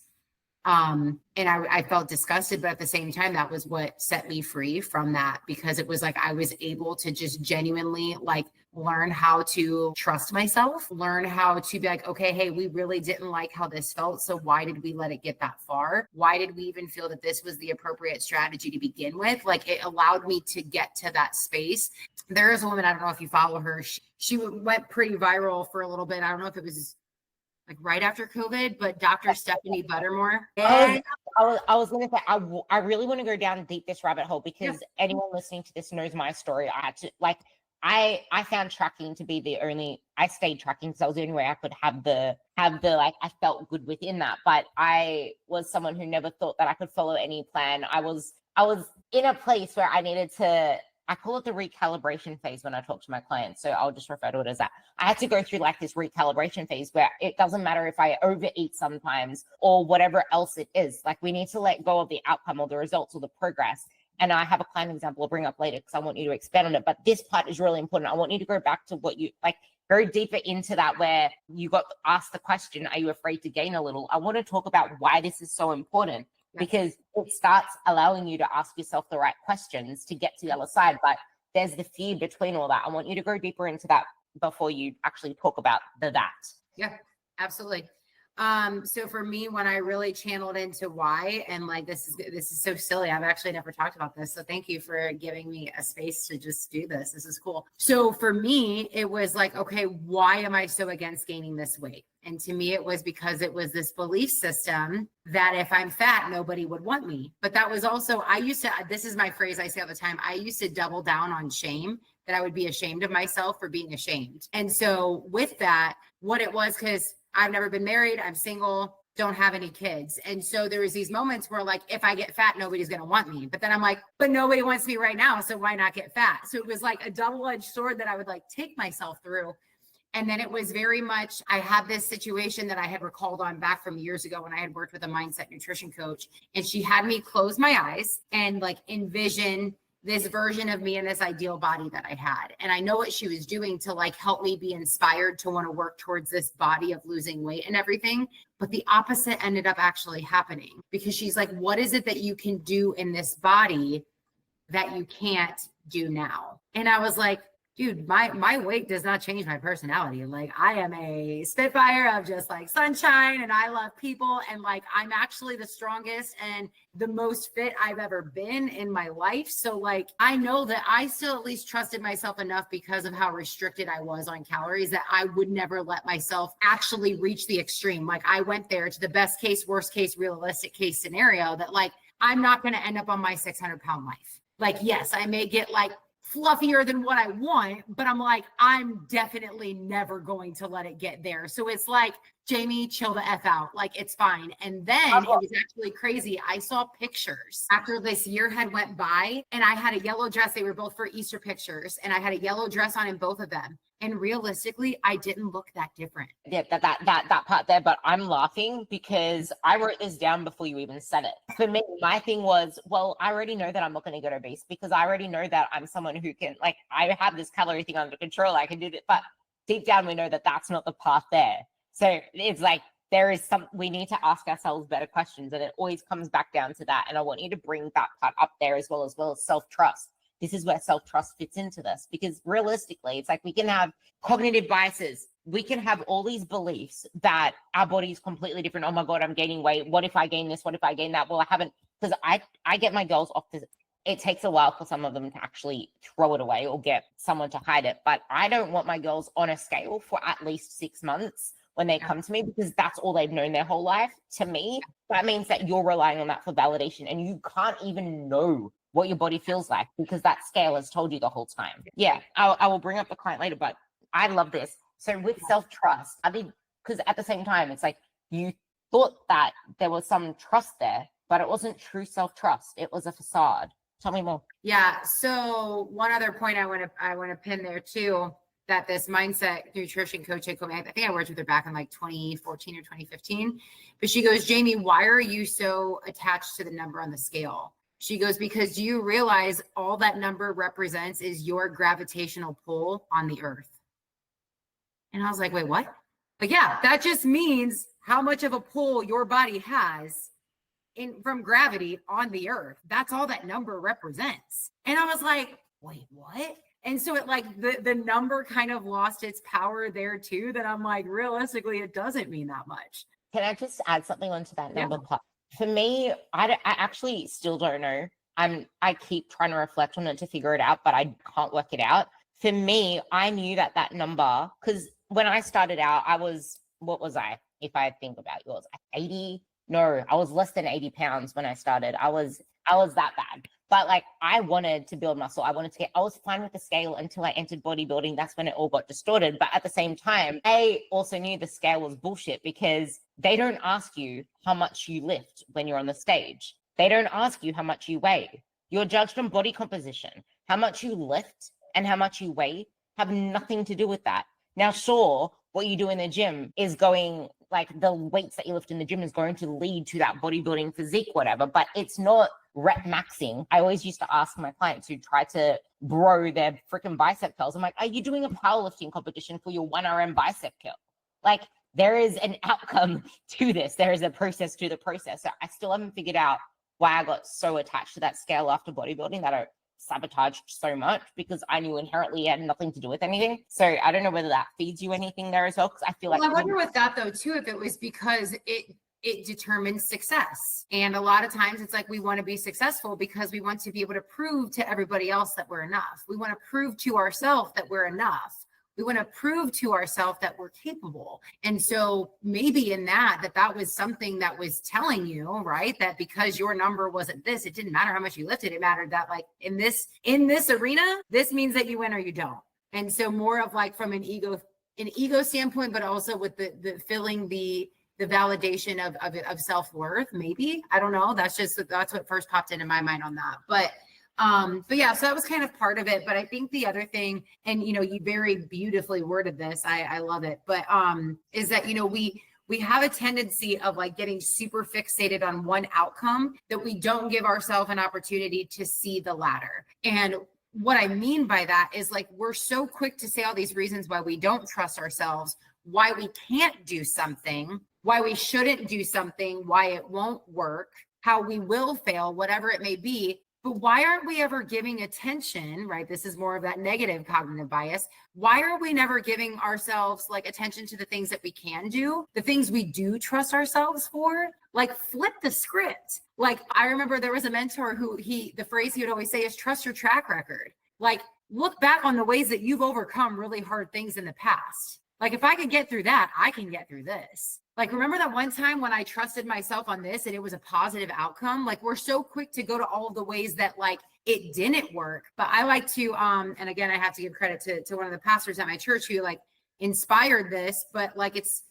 And I felt disgusted, but at the same time, that was what set me free from that, because it was like I was able to just genuinely like learn how to trust myself, learn how to be like, okay, hey, we really didn't like how this felt. So why did we let it get that far? Why did we even feel that this was the appropriate strategy to begin with? Like, it allowed me to get to that space. There is a woman, I don't know if you follow her. She went pretty viral for a little bit. I don't know if it was like right after COVID, but Dr. Stephanie Buttermore. I was going to say, I really want to go down deep this rabbit hole, because anyone listening to this knows my story. I had to like, I found tracking to be I stayed tracking because that was the only way I could have the like, I felt good within that. But I was someone who never thought that I could follow any plan. I was in a place where I needed to, I call it the recalibration phase when I talk to my clients. So I'll just refer to it as that. I had to go through like this recalibration phase where it doesn't matter if I overeat sometimes or whatever else it is. Like, we need to let go of the outcome or the results or the progress. And I have a client example I'll bring up later because I want you to expand on it. But this part is really important. I want you to go back to what you like, go deeper into that, where you got asked the question, are you afraid to gain a little? I want to talk about why this is so important, because it starts allowing you to ask yourself the right questions to get to the other side. But there's the fear between all that. I want you to go deeper into that before you actually talk about that. Yeah, absolutely. So for me, when I really channeled into why, and like, this is so silly. I've actually never talked about this. So thank you for giving me a space to just do this. This is cool. So for me, it was like, okay, why am I so against gaining this weight? And to me, it was because it was this belief system that if I'm fat, nobody would want me. But that was also, this is my phrase I say all the time. I used to double down on shame, that I would be ashamed of myself for being ashamed. And so with that, what it was, because I've never been married, I'm single, don't have any kids. And so there was these moments where like, if I get fat, nobody's going to want me. But then I'm like, but nobody wants me right now. So why not get fat? So it was like a double-edged sword that I would like take myself through. And then it was very much, I had this situation that I had recalled on back from years ago when I had worked with a mindset nutrition coach, and she had me close my eyes and like envision this version of me in this ideal body that I had. And I know what she was doing to like help me be inspired to want to work towards this body of losing weight and everything. But the opposite ended up actually happening, because she's like, what is it that you can do in this body that you can't do now? And I was like, dude, my weight does not change my personality. Like, I am a spitfire of just like sunshine, and I love people. And like, I'm actually the strongest and the most fit I've ever been in my life. So like, I know that I still at least trusted myself enough because of how restricted I was on calories that I would never let myself actually reach the extreme. Like, I went there to the best case, worst case, realistic case scenario that like, I'm not going to end up on my 600-pound life. Like, yes, I may get like fluffier than what I want, but I'm like, I'm definitely never going to let it get there. So it's like, Jayme, chill the F out. Like, it's fine. And then it was actually crazy. I saw pictures after this year had went by, and I had a yellow dress. They were both for Easter pictures, and I had a yellow dress on in both of them. And realistically, I didn't look that different. Yeah, that part there, but I'm laughing because I wrote this down before you even said it. For me, my thing was, well, I already know that I'm not going to get obese because I already know that I'm someone who can, like, I have this calorie thing under control. I can do that, but deep down we know that that's not the path there. So it's like, we need to ask ourselves better questions, and it always comes back down to that. And I want you to bring that part up there as well as self-trust. This is where self-trust fits into this, because realistically, it's like we can have cognitive biases. We can have all these beliefs that our body is completely different. Oh my God, I'm gaining weight. What if I gain this? What if I gain that? Well, I haven't, because I get my girls off this. It takes a while for some of them to actually throw it away or get someone to hide it. But I don't want my girls on a scale for at least 6 months when they come to me, because that's all they've known their whole life. To me, that means that you're relying on that for validation, and you can't even know what your body feels like because that scale has told you the whole time. Yeah, I will bring up the client later, but I love this. So with self-trust, I mean, because at the same time, it's like you thought that there was some trust there, but it wasn't true self-trust. It was a facade. Tell me more. Yeah. So one other point I want to pin there too that this mindset nutrition coach had told me. I think I worked with her back in like 2014 or 2015. But she goes, Jayme, why are you so attached to the number on the scale? She goes, because do you realize all that number represents is your gravitational pull on the earth? And I was like, wait, what? But yeah, that just means how much of a pull your body has from gravity on the earth. That's all that number represents. And I was like, wait, what? And so it like the number kind of lost its power there too, that I'm like, realistically, it doesn't mean that much. Can I just add something onto that number part? For me, I actually still don't know. I keep trying to reflect on it to figure it out, but I can't work it out. For me, I knew that number, because when I started out, what was I? If I think about yours, 80? No, I was less than 80 pounds when I started. I was that bad. But like, I wanted to build muscle. I was fine with the scale until I entered bodybuilding. That's when it all got distorted. But at the same time, I also knew the scale was bullshit, because they don't ask you how much you lift when you're on the stage. They don't ask you how much you weigh. You're judged on body composition. How much you lift and how much you weigh have nothing to do with that. Now, sure, what you do in the gym is going, like the weights that you lift in the gym is going to lead to that bodybuilding physique, whatever, but it's not rep maxing. I always used to ask my clients who try to grow their freaking bicep curls, I'm like, are you doing a powerlifting competition for your 1RM bicep curl? Like, there is an outcome to this. There is a process to the process. So I still haven't figured out why I got so attached to that scale after bodybuilding that I sabotaged so much, because I knew inherently it had nothing to do with anything. So I don't know whether that feeds you anything there as well, because I feel like— I wonder with that though too, if it was because it determines success. And a lot of times it's like, we want to be successful because we want to be able to prove to everybody else that we're enough. We want to prove to ourselves that we're enough. We want to prove to ourselves that we're capable. And so maybe in that was something that was telling you, right, that because your number wasn't this, it didn't matter how much you lifted. It mattered that like in this arena, this means that you win or you don't. And so more of like from an ego standpoint, but also with the feeling the validation of self-worth, maybe. I don't know. That's what first popped into my mind on that. But yeah, so that was kind of part of it. But I think the other thing, and you very beautifully worded this, I love it, but is that we have a tendency of like getting super fixated on one outcome, that we don't give ourselves an opportunity to see the ladder. And what I mean by that is like, we're so quick to say all these reasons why we don't trust ourselves, why we can't do something, why we shouldn't do something, why it won't work, how we will fail, whatever it may be. But why aren't we ever giving attention, right? This is more of that negative cognitive bias. Why are we never giving ourselves like attention to the things that we can do, the things we do trust ourselves for? Like, flip the script. Like, I remember there was a mentor who the phrase he would always say is trust your track record. Like, look back on the ways that you've overcome really hard things in the past. Like, if I could get through that, I can get through this. Like, remember that one time when I trusted myself on this and it was a positive outcome? Like, we're so quick to go to all of the ways that like it didn't work. But I like to, and again, I have to give credit to one of the pastors at my church who like inspired this, but like it's,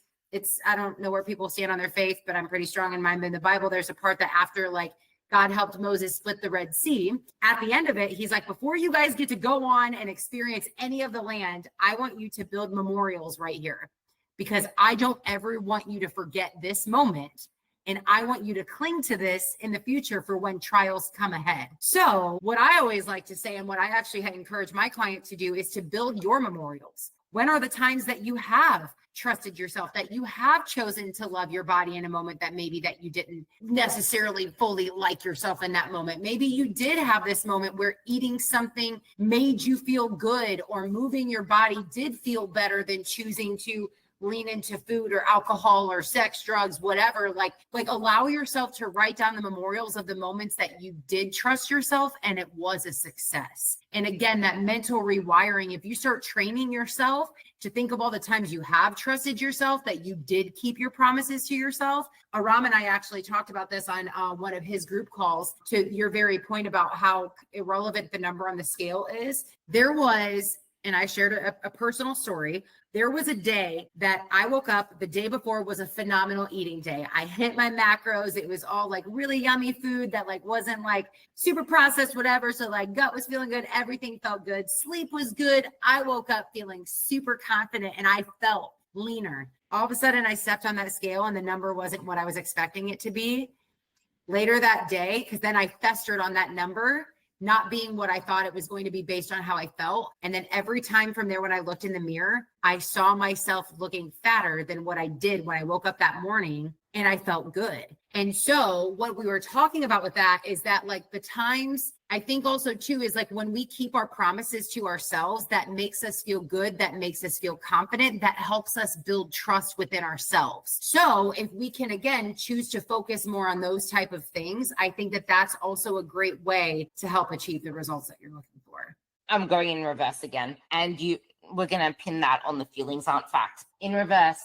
I don't know where people stand on their faith, but I'm pretty strong in mine. In the Bible, there's a part that after like God helped Moses split the Red Sea, at the end of it, he's like, before you guys get to go on and experience any of the land, I want you to build memorials right here, because I don't ever want you to forget this moment. And I want you to cling to this in the future for when trials come ahead. So what I always like to say, and what I actually encourage my client to do, is to build your memorials. When are the times that you have trusted yourself, that you have chosen to love your body in a moment that maybe that you didn't necessarily fully like yourself in that moment? Maybe you did have this moment where eating something made you feel good, or moving your body did feel better than choosing to lean into food or alcohol or sex, drugs, whatever. Like allow yourself to write down the memorials of the moments that you did trust yourself and it was a success. And again, that mental rewiring, if you start training yourself to think of all the times you have trusted yourself, that you did keep your promises to yourself. Aram and I actually talked about this on one of his group calls, to your very point about how irrelevant the number on the scale is. There was and I shared a personal story. There was a day that I woke up, the day before was a phenomenal eating day. I hit my macros. It was all like really yummy food that like wasn't like super processed, whatever. So like gut was feeling good. Everything felt good. Sleep was good. I woke up feeling super confident and I felt leaner. All of a sudden I stepped on that scale and the number wasn't what I was expecting it to be. Later that day, because then I festered on that number not being what I thought it was going to be based on how I felt. And then every time from there, when I looked in the mirror, I saw myself looking fatter than what I did when I woke up that morning, and I felt good. And so what we were talking about with that is that like the times, I think also too, is like when we keep our promises to ourselves, that makes us feel good, that makes us feel confident, that helps us build trust within ourselves. So if we can, again, choose to focus more on those type of things, I think that that's also a great way to help achieve the results that you're looking for. I'm going in reverse again. And we're going to pin that on the feelings aren't facts. In reverse,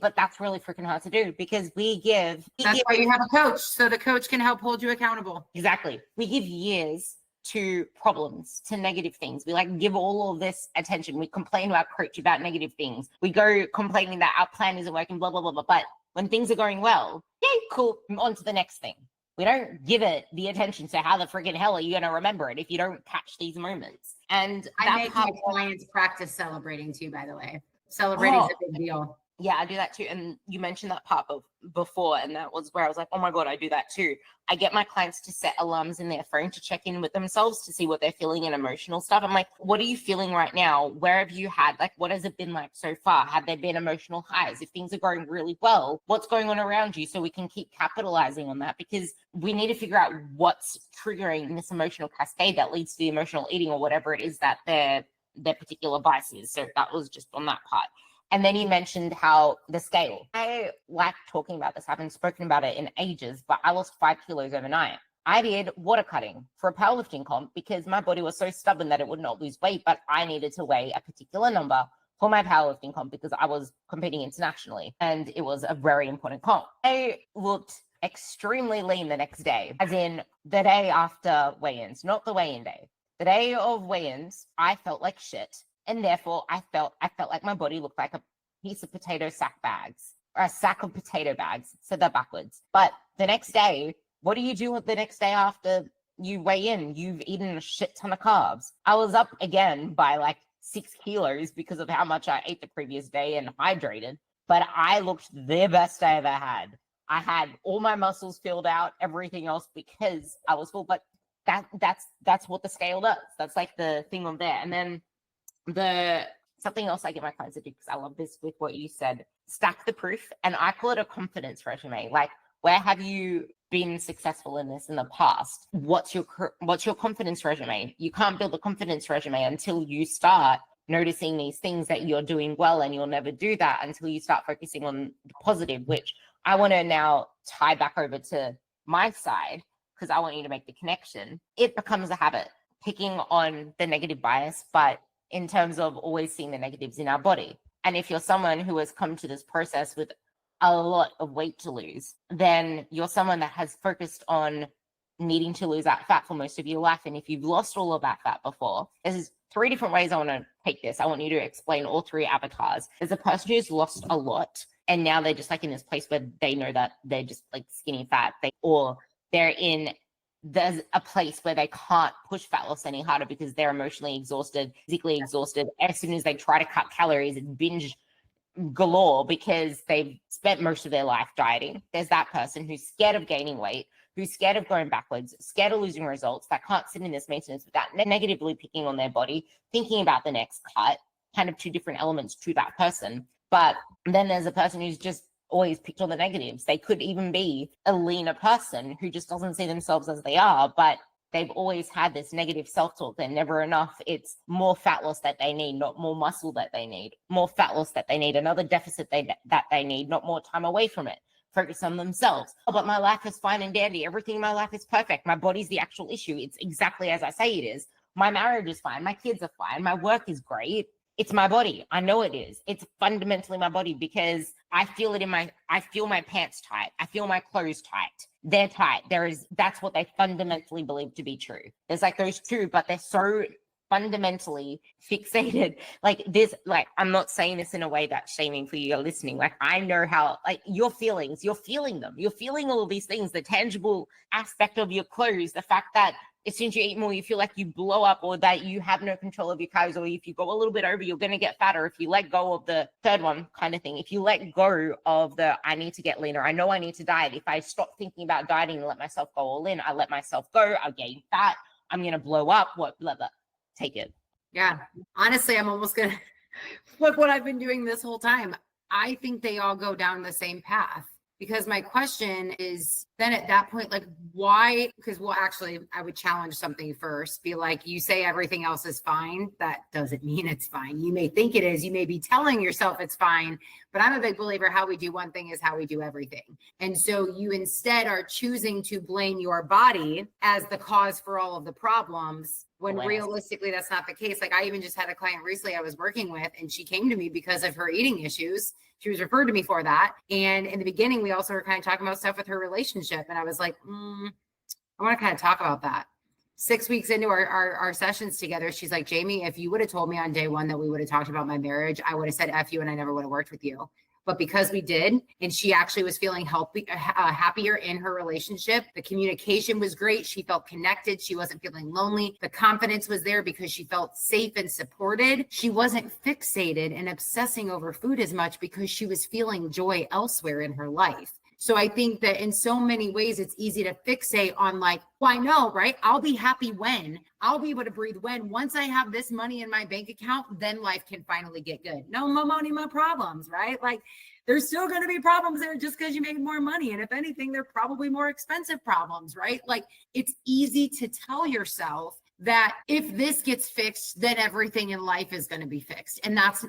but that's really freaking hard to do because that's why you have a coach, so the coach can help hold you accountable. Exactly. We give years to problems, to negative things. We like give all of this attention. We complain to our coach about negative things. We go complaining that our plan isn't working, blah, blah, blah, blah. But when things are going well, yay, cool, on to the next thing. We don't give it the attention. So how the freaking hell are you going to remember it if you don't catch these moments? And I make my clients practice celebrating too, by the way. Celebrating is a big deal. Yeah, I do that too. And you mentioned that part before, and that was where I was like, oh my God, I do that too. I get my clients to set alarms in their phone to check in with themselves to see what they're feeling and emotional stuff. I'm like, what are you feeling right now? Where have you had, like, what has it been like so far? Have there been emotional highs? If things are going really well, what's going on around you so we can keep capitalizing on that? Because we need to figure out what's triggering this emotional cascade that leads to the emotional eating or whatever it is that their particular vice is. So that was just on that part. And then you mentioned how the scale. I like talking about this. I haven't spoken about it in ages, but I lost 5 kilos overnight. I did water cutting for a powerlifting comp because my body was so stubborn that it would not lose weight, but I needed to weigh a particular number for my powerlifting comp because I was competing internationally and it was a very important comp. I looked extremely lean the next day, as in the day after weigh-ins, not the weigh-in day. The day of weigh-ins, I felt like shit. And therefore, I felt like my body looked like a piece of potato sack bags or a sack of potato bags. So they're backwards. But the next day, what do you do the next day after you weigh in? You've eaten a shit ton of carbs. I was up again by like 6 kilos because of how much I ate the previous day and hydrated. But I looked the best I ever had. I had all my muscles filled out, everything else because I was full. But that's what the scale does. That's like the thing on there. And then something else I get my clients to do, because I love this with what you said, stack the proof. And I call it a confidence resume. Like, where have you been successful in this in the past? What's your confidence resume? You can't build a confidence resume until you start noticing these things that you're doing well, and you'll never do that until you start focusing on the positive, which I want to now tie back over to my side because I want you to make the connection. It becomes a habit, picking on the negative bias, but in terms of always seeing the negatives in our body. And if you're someone who has come to this process with a lot of weight to lose, then you're someone that has focused on needing to lose that fat for most of your life. And if you've lost all of that fat before, there's 3 different ways I want to take this. I want you to explain all 3 avatars. There's a person who's lost a lot, and now they're just like in this place where they know that they're just like skinny fat, or there's a place where they can't push fat loss any harder because they're emotionally exhausted, physically exhausted. As soon as they try to cut calories and binge galore because they've spent most of their life dieting. There's that person who's scared of gaining weight, who's scared of going backwards, scared of losing results, that can't sit in this maintenance without negatively picking on their body, thinking about the next cut, kind of 2 different elements to that person. But then there's a person who's just always picked on the negatives. They could even be a leaner person who just doesn't see themselves as they are, but they've always had this negative self-talk. They're never enough. It's more fat loss that they need, not more muscle that they need. More fat loss that they need, another deficit that they need, not more time away from it. Focus on themselves. Oh, but my life is fine and dandy. Everything in my life is perfect. My body's the actual issue. It's exactly as I say it is. My marriage is fine. My kids are fine. My work is great. It's my body. I know it is. It's fundamentally my body because I feel it I feel my pants tight. I feel my clothes tight. They're tight. That's what they fundamentally believe to be true. There's like those 2, but they're so fundamentally fixated. Like this, like, I'm not saying this in a way that's shaming for you, you're listening. Like, I know how, like, your feelings, you're feeling them. You're feeling all of these things, the tangible aspect of your clothes, the fact that as soon as you eat more, you feel like you blow up, or that you have no control of your calories, or if you go a little bit over, you're going to get fatter. If you let go of the third one kind of thing, if you let go of the, I need to get leaner, I know I need to diet. If I stop thinking about dieting and let myself go all in, I let myself go, I gain fat, I'm going to blow up, what, blah, blah. Take it. Yeah. Honestly, I'm almost going to look what I've been doing this whole time. I think they all go down the same path. Because my question is then at that point, like, why? Because, well, actually, I would challenge something first. Be like, you say everything else is fine. That doesn't mean it's fine. You may think it is. You may be telling yourself it's fine. But I'm a big believer, how we do one thing is how we do everything. And so you instead are choosing to blame your body as the cause for all of the problems, when realistically that's not the case. Like, I even just had a client recently I was working with, and she came to me because of her eating issues. She was referred to me for that. And in the beginning, we also were kind of talking about stuff with her relationship. And I was like, I want to kind of talk about that. 6 weeks into our sessions together, she's like, Jayme, if you would have told me on day one that we would have talked about my marriage, I would have said F you and I never would have worked with you. But because we did, and she actually was feeling happier in her relationship, the communication was great. She felt connected. She wasn't feeling lonely. The confidence was there because she felt safe and supported. She wasn't fixated and obsessing over food as much because she was feeling joy elsewhere in her life. So I think that in so many ways, it's easy to fixate on like, well, I know, right? I'll be happy when I'll be able to breathe when once I have this money in my bank account, then life can finally get good. No more money, more problems, right? Like, there's still going to be problems there just because you made more money. And if anything, they're probably more expensive problems, right? Like, it's easy to tell yourself that if this gets fixed, then everything in life is going to be fixed. And that's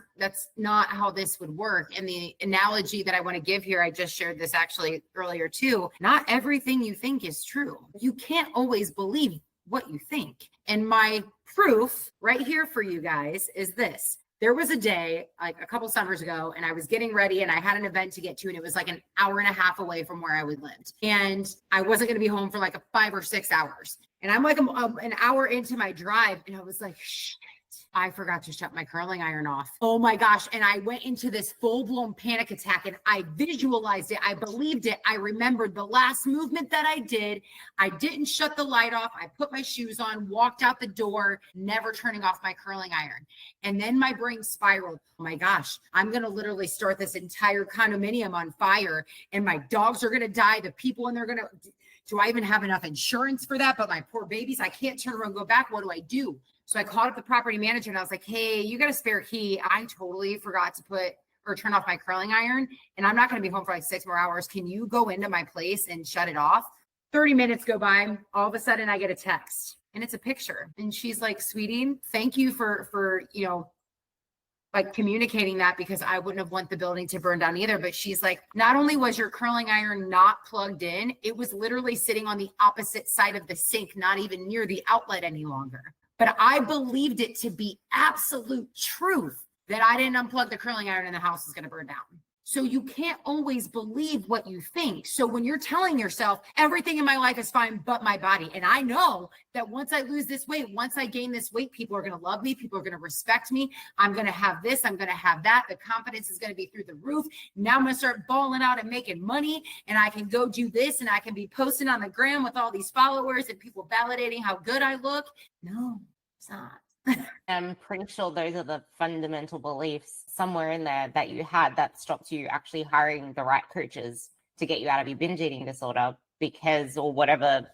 not how this would work. And the analogy that I want to give here, I just shared this actually earlier too. Not everything you think is true. You can't always believe what you think. And my proof right here for you guys is this. There was a day like a couple summers ago, and I was getting ready and I had an event to get to, and it was like an hour and a half away from where I would lived. And I wasn't going to be home for like 5 or 6 hours. And I'm like an hour into my drive, and I was like, shit, I forgot to shut my curling iron off. Oh my gosh. And I went into this full-blown panic attack, and I visualized it. I believed it. I remembered the last movement that I did. I didn't shut the light off. I put my shoes on, walked out the door, never turning off my curling iron. And then my brain spiraled. Oh my gosh, I'm going to literally start this entire condominium on fire, and my dogs are going to die. The people in there are going to, do I even have enough insurance for that? But my poor babies, I can't turn around and go back. What do I do? So I called up the property manager, and I was like, hey, you got a spare key? I totally forgot to turn off my curling iron, and I'm not going to be home for like 6 more hours. Can you go into my place and shut it off? 30 minutes go by. All of a sudden I get a text, and it's a picture. And she's like, sweetie, thank you for, like communicating that, because I wouldn't have want the building to burn down either. But she's like, not only was your curling iron not plugged in, it was literally sitting on the opposite side of the sink, not even near the outlet any longer. But I believed it to be absolute truth that I didn't unplug the curling iron and the house is going to burn down. So you can't always believe what you think. So when you're telling yourself everything in my life is fine, but my body, and I know that once I lose this weight, once I gain this weight, people are going to love me. People are going to respect me. I'm going to have this. I'm going to have that. The confidence is going to be through the roof. Now I'm going to start balling out and making money, and I can go do this, and I can be posting on the gram with all these followers and people validating how good I look. No, it's not. I'm pretty sure those are the fundamental beliefs somewhere in there that you had that stopped you actually hiring the right coaches to get you out of your binge eating disorder, because, or whatever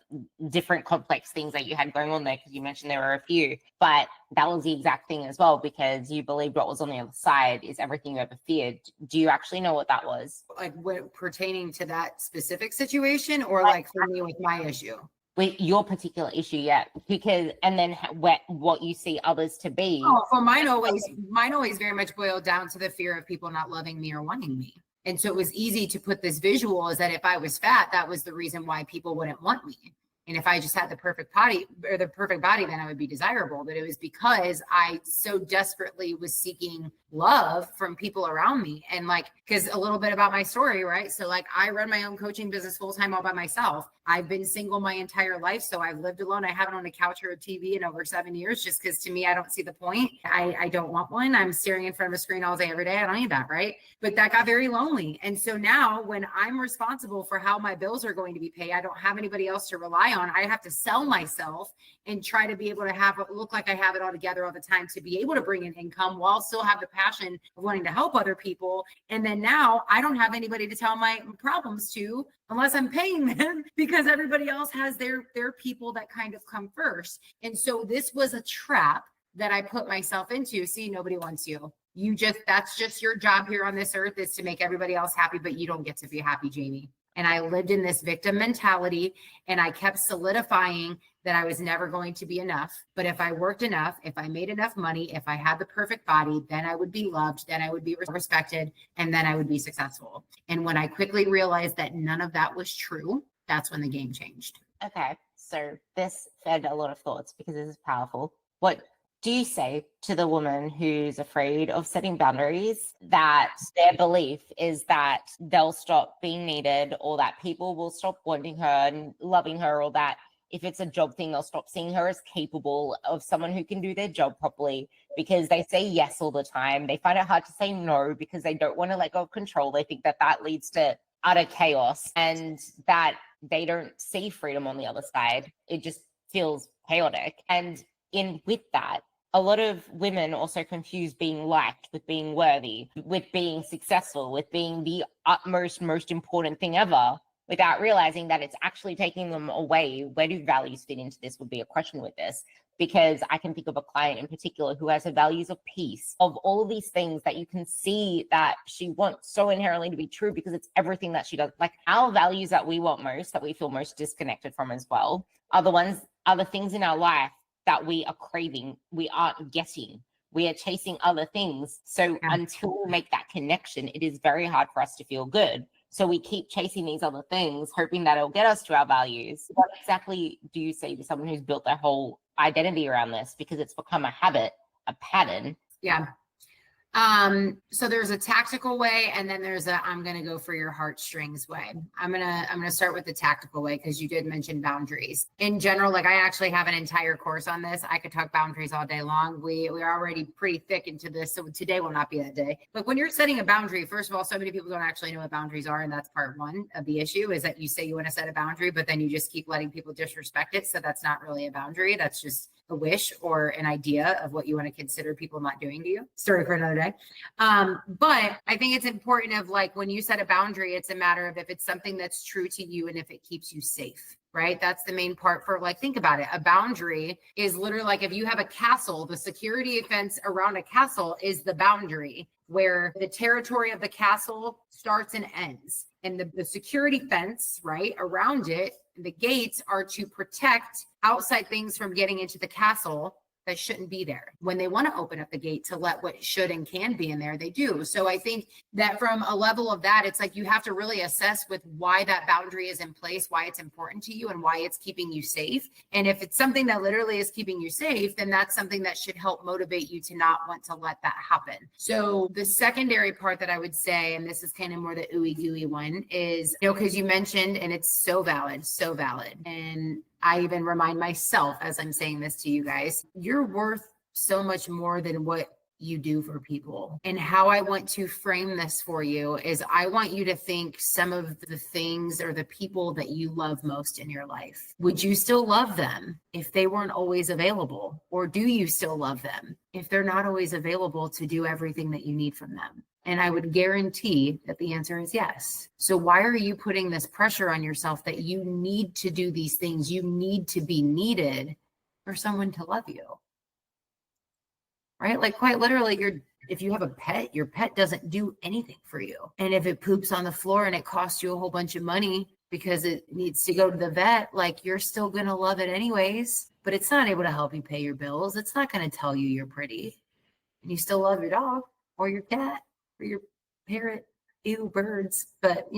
different complex things that you had going on there, because you mentioned there were a few, but that was the exact thing as well, because you believed what was on the other side is everything you ever feared. Do you actually know what that was? Like, what, pertaining to that specific situation, or like for me with my issue? With your particular issue, yeah, because, and then what you see others to be. Oh, well, mine always very much boiled down to the fear of people not loving me or wanting me. And so it was easy to put this visual is that if I was fat, that was the reason why people wouldn't want me. And if I just had the perfect body, then I would be desirable. But it was because I so desperately was seeking love from people around me. And like, because a little bit about my story, right? So like I run my own coaching business full time all by myself. I've been single my entire life. So I've lived alone. I haven't owned a couch or a TV in over 7 years, just because to me, I don't see the point. I don't want one. I'm staring in front of a screen all day, every day. I don't need that. Right. But that got very lonely. And so now when I'm responsible for how my bills are going to be paid, I don't have anybody else to rely on. I have to sell myself and try to be able to have it look like I have it all together all the time to be able to bring in income while still have the passion of wanting to help other people. And then now I don't have anybody to tell my problems to unless I'm paying them, because everybody else has their people that kind of come first. And so this was a trap that I put myself into. See, nobody wants you. That's just your job here on this earth, is to make everybody else happy, but you don't get to be happy, Jayme. And I lived in this victim mentality, and I kept solidifying that I was never going to be enough. But if I worked enough, if I made enough money, if I had the perfect body, then I would be loved, then I would be respected, and then I would be successful. And when I quickly realized that none of that was true, that's when the game changed. Okay, so this fed a lot of thoughts because this is powerful. What do you say to the woman who's afraid of setting boundaries, that their belief is that they'll stop being needed, or that people will stop wanting her and loving her, or that if it's a job thing, they'll stop seeing her as capable of someone who can do their job properly because they say yes all the time. They find it hard to say no because they don't want to let go of control. They think that that leads to utter chaos, and that they don't see freedom on the other side. It just feels chaotic. And with that, a lot of women also confuse being liked with being worthy, with being successful, with being the utmost, most important thing ever, without realizing that it's actually taking them away. Where do values fit into this would be a question with this, because I can think of a client in particular who has her values of peace, of all of these things that you can see that she wants so inherently to be true because it's everything that she does. Like our values that we want most, that we feel most disconnected from as well, are the things in our life that we are craving, we aren't getting. We are chasing other things. So until we make that connection, it is very hard for us to feel good. So we keep chasing these other things, hoping that it'll get us to our values. What exactly do you say to someone who's built their whole identity around this? Because it's become a habit, a pattern. Yeah. So there's a tactical way, and then there's I'm going to go for your heartstrings way. I'm going to start with the tactical way, because you did mention boundaries in general. Like I actually have an entire course on this. I could talk boundaries all day long. We're already pretty thick into this, so today will not be that day. But when you're setting a boundary, first of all, so many people don't actually know what boundaries are. And that's part one of the issue, is that you say you want to set a boundary, but then you just keep letting people disrespect it. So that's not really a boundary. That's just a wish or an idea of what you want to consider people not doing to you. Story for another day. But I think it's important of like, when you set a boundary, it's a matter of if it's something that's true to you and if it keeps you safe, right? That's the main part for, like, think about it. A boundary is literally like, if you have a castle, the security fence around a castle is the boundary, where the territory of the castle starts and ends. And the security fence, right, around it, the gates are to protect outside things from getting into the castle that shouldn't be there. When they want to open up the gate to let what should and can be in there, they do. So I think that from a level of that, it's like you have to really assess with why that boundary is in place, why it's important to you, and why it's keeping you safe. And if it's something that literally is keeping you safe, then that's something that should help motivate you to not want to let that happen. So the secondary part that I would say, and this is kind of more the ooey gooey one, is, because you mentioned, and it's so valid. And I even remind myself as I'm saying this to you guys, you're worth so much more than what you do for people. And how I want to frame this for you is, I want you to think some of the things or the people that you love most in your life. Would you still love them if they weren't always available? Or do you still love them if they're not always available to do everything that you need from them? And I would guarantee that the answer is yes. So why are you putting this pressure on yourself that you need to do these things? You need to be needed for someone to love you, right? Like quite literally, if you have a pet, your pet doesn't do anything for you. And if it poops on the floor and it costs you a whole bunch of money because it needs to go to the vet, like you're still going to love it anyways, but it's not able to help you pay your bills. It's not going to tell you you're pretty. And you still love your dog or your cat or your parrot, birds, but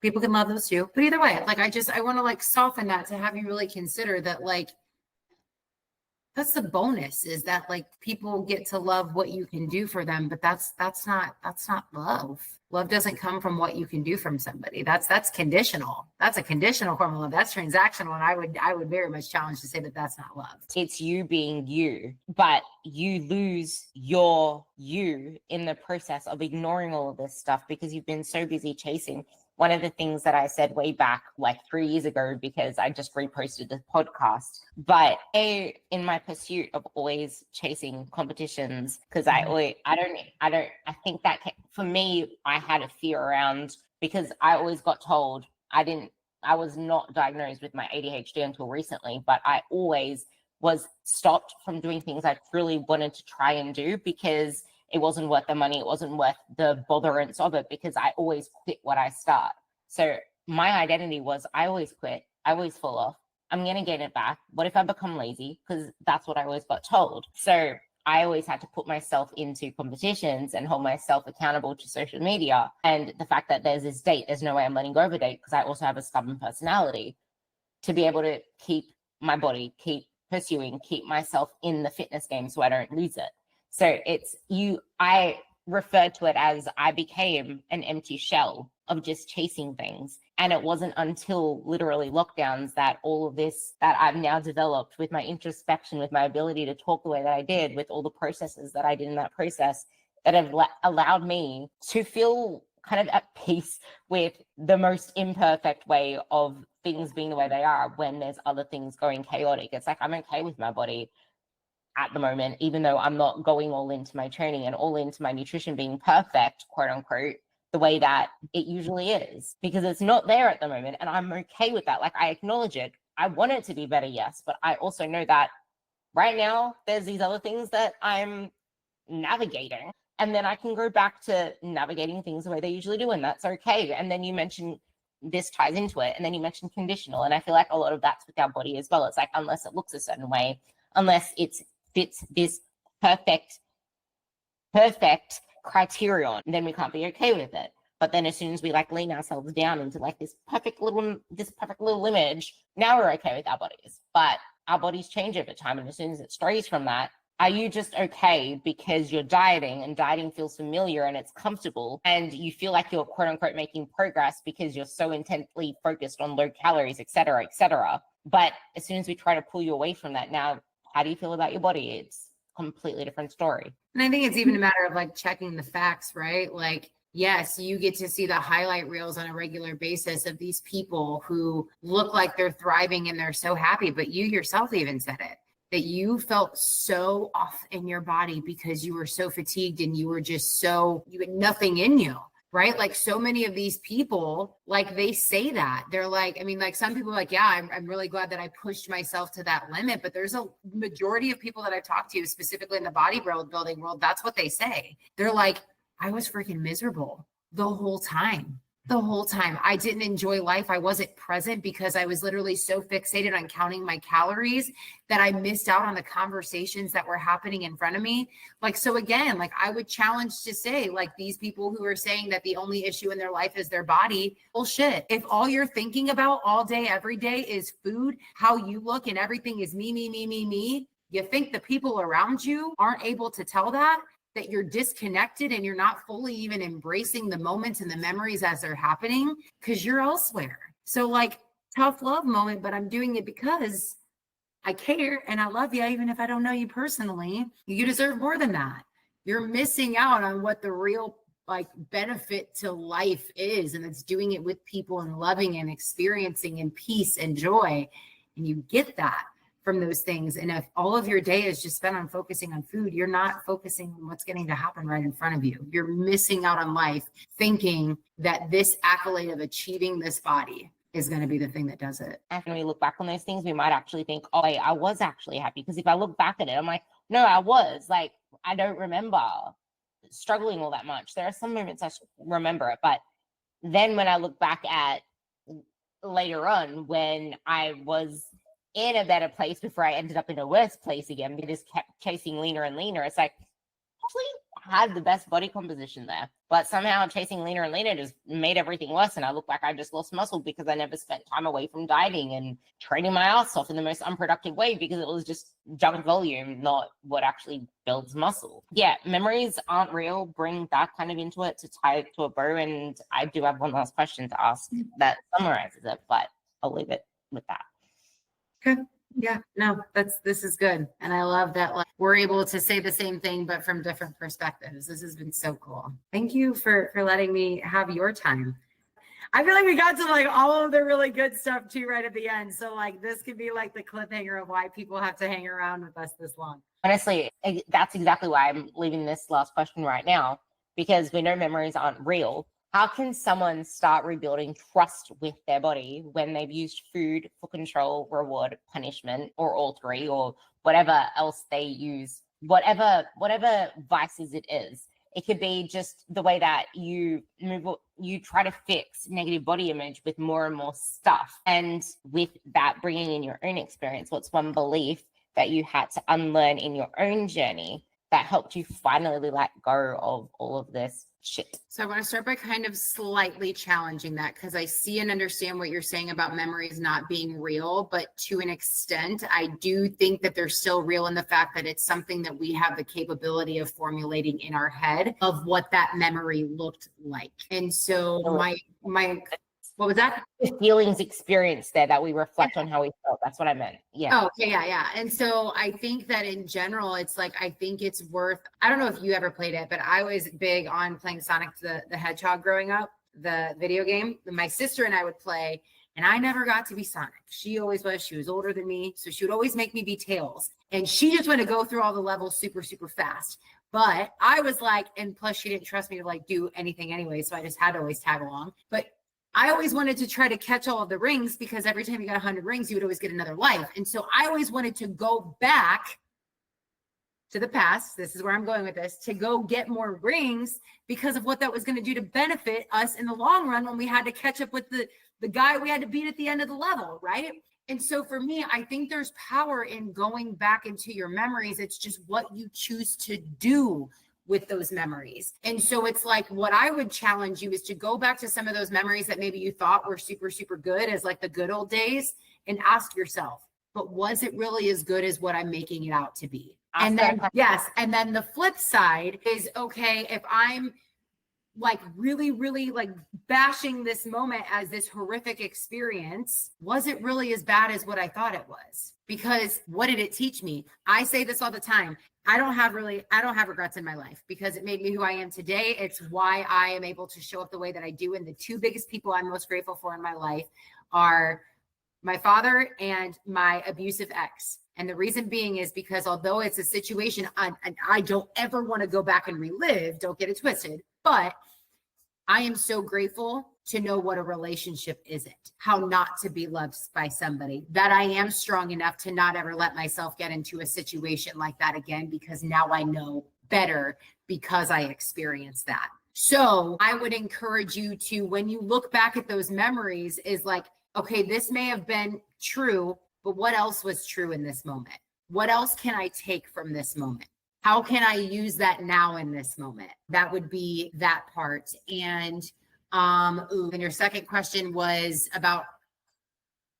People can love those too. But either way, like I want to like soften that to have you really consider that like that's the bonus is that like people get to love what you can do for them, but that's not love. Love doesn't come from what you can do from somebody. That's conditional. That's a conditional form of love. That's transactional, and I would very much challenge to say that that's not love. It's you being you, but you lose your you in the process of ignoring all of this stuff because you've been so busy chasing. One of the things that I said way back like 3 years ago, because I just reposted the podcast, but in my pursuit of always chasing competitions, because I think that for me, I had a fear around, because I always got told I was not diagnosed with my ADHD until recently, but I always was stopped from doing things I truly wanted to try and do because it wasn't worth the money. It wasn't worth the botherance of it because I always quit what I start. So my identity was I always quit. I always fall off. I'm going to get it back. What if I become lazy? Because that's what I always got told. So I always had to put myself into competitions and hold myself accountable to social media. And the fact that there's this date, there's no way I'm letting go of a date because I also have a stubborn personality, to be able to keep my body, keep pursuing, keep myself in the fitness game so I don't lose it. So I referred to it as I became an empty shell of just chasing things. And it wasn't until literally lockdowns that all of this that I've now developed with my introspection, with my ability to talk the way that I did, with all the processes that I did in that process, that have allowed me to feel kind of at peace with the most imperfect way of things being the way they are when there's other things going chaotic. It's like I'm okay with my body at the moment, even though I'm not going all into my training and all into my nutrition being perfect, quote unquote, the way that it usually is, because it's not there at the moment. And I'm okay with that. Like, I acknowledge it. I want it to be better, yes, but I also know that right now there's these other things that I'm navigating, and then I can go back to navigating things the way they usually do, and that's okay. And then you mentioned this ties into it, and then you mentioned conditional, and I feel like a lot of that's with our body as well. It's like, unless it looks a certain way, unless it fits this perfect criterion, then we can't be okay with it. But then as soon as we like lean ourselves down into like this perfect little image, now we're okay with our bodies. But our bodies change over time, and as soon as it strays from that, are you just okay because you're dieting and dieting feels familiar and it's comfortable and you feel like you're quote unquote making progress because you're so intently focused on low calories, et cetera, et cetera. But as soon as we try to pull you away from that, now, how do you feel about your body? It's a completely different story. And I think it's even a matter of like checking the facts, right? Like, yes, you get to see the highlight reels on a regular basis of these people who look like they're thriving and they're so happy, but you yourself even said it, that you felt so off in your body because you were so fatigued and you were just you had nothing in you, right? Like so many of these people, like they say that they're like, I mean, like some people are like, yeah, I'm really glad that I pushed myself to that limit. But there's a majority of people that I've talked to, specifically in the bodybuilding world, that's what they say. They're like, I was freaking miserable the whole time. I didn't enjoy life. I wasn't present because I was literally so fixated on counting my calories that I missed out on the conversations that were happening in front of me. Like, so again, like I would challenge to say, like these people who are saying that the only issue in their life is their body, bullshit. If all you're thinking about all day, every day is food, how you look, and everything is me, you think the people around you aren't able to tell that you're disconnected and you're not fully even embracing the moments and the memories as they're happening because you're elsewhere. So like tough love moment, but I'm doing it because I care and I love you, even if I don't know you personally. You deserve more than that. You're missing out on what the real like benefit to life is, and it's doing it with people and loving and experiencing in peace and joy. And you get that from those things. And if all of your day is just spent on focusing on food, you're not focusing on what's getting to happen right in front of you. You're missing out on life thinking that this accolade of achieving this body is going to be the thing that does it. After we look back on those things, we might actually think, oh, wait, I was actually happy. Because if I look back at it, I'm like, no, I was. Like, I don't remember struggling all that much. There are some moments I remember it. But then when I look back at later on, when I was in a better place before I ended up in a worse place again, because kept chasing leaner and leaner, it's like, actually, had the best body composition there. But somehow chasing leaner and leaner just made everything worse. And I look like I just lost muscle because I never spent time away from dieting and training my ass off in the most unproductive way because it was just junk volume, not what actually builds muscle. Yeah, memories aren't real. Bring that kind of into it to tie it to a bow. And I do have one last question to ask that summarizes it, but I'll leave it with that. Okay. Yeah, no, this is good. And I love that like, we're able to say the same thing, but from different perspectives. This has been so cool. Thank you for letting me have your time. I feel like we got to like all of the really good stuff too right at the end. So like this could be like the cliffhanger of why people have to hang around with us this long. Honestly, that's exactly why I'm leaving this last question right now, because we know memories aren't real. How can someone start rebuilding trust with their body when they've used food for control, reward, punishment, or all three, or whatever else they use, whatever vices it is? It could be just the way that you try to fix negative body image with more and more stuff. And with that, bringing in your own experience, what's one belief that you had to unlearn in your own journey that helped you finally let go of all of this shit? So I want to start by kind of slightly challenging that because I see and understand what you're saying about memories not being real, but to an extent, I do think that they're still real in the fact that it's something that we have the capability of formulating in our head of what that memory looked like. And so my what was that? The feelings experienced there that we reflect on how we felt. That's what I meant. Yeah. Oh, okay, yeah. And so I think that in general, it's like, I think it's worth, I don't know if you ever played it, but I was big on playing Sonic the Hedgehog growing up, the video game. My sister and I would play, and I never got to be Sonic. She always was. She was older than me. So she would always make me be Tails. And she just wanted to go through all the levels super, super fast. But I was like, and plus she didn't trust me to like do anything anyway. So I just had to always tag along. But I always wanted to try to catch all of the rings because every time you got 100 rings, you would always get another life. And so I always wanted to go back to the past. This is where I'm going with this, to go get more rings because of what that was going to do to benefit us in the long run when we had to catch up with the guy we had to beat at the end of the level, right? And so for me, I think there's power in going back into your memories. It's just what you choose to do with those memories. And so it's like, what I would challenge you is to go back to some of those memories that maybe you thought were super, super good as like the good old days and ask yourself, but was it really as good as what I'm making it out to be? And then, yes. And then the flip side is, okay, if I'm like really, really like bashing this moment as this horrific experience, was it really as bad as what I thought it was? Because what did it teach me? I say this all the time. I don't have regrets in my life because it made me who I am today. It's why I am able to show up the way that I do. And the two biggest people I'm most grateful for in my life are my father and my abusive ex. And the reason being is because although it's a situation I don't ever want to go back and relive, don't get it twisted, but I am so grateful to know what a relationship isn't, how not to be loved by somebody, that I am strong enough to not ever let myself get into a situation like that again, because now I know better because I experienced that. So I would encourage you to, when you look back at those memories, is like, okay, this may have been true, but what else was true in this moment? What else can I take from this moment? How can I use that now in this moment? That would be that part. And and your second question was about,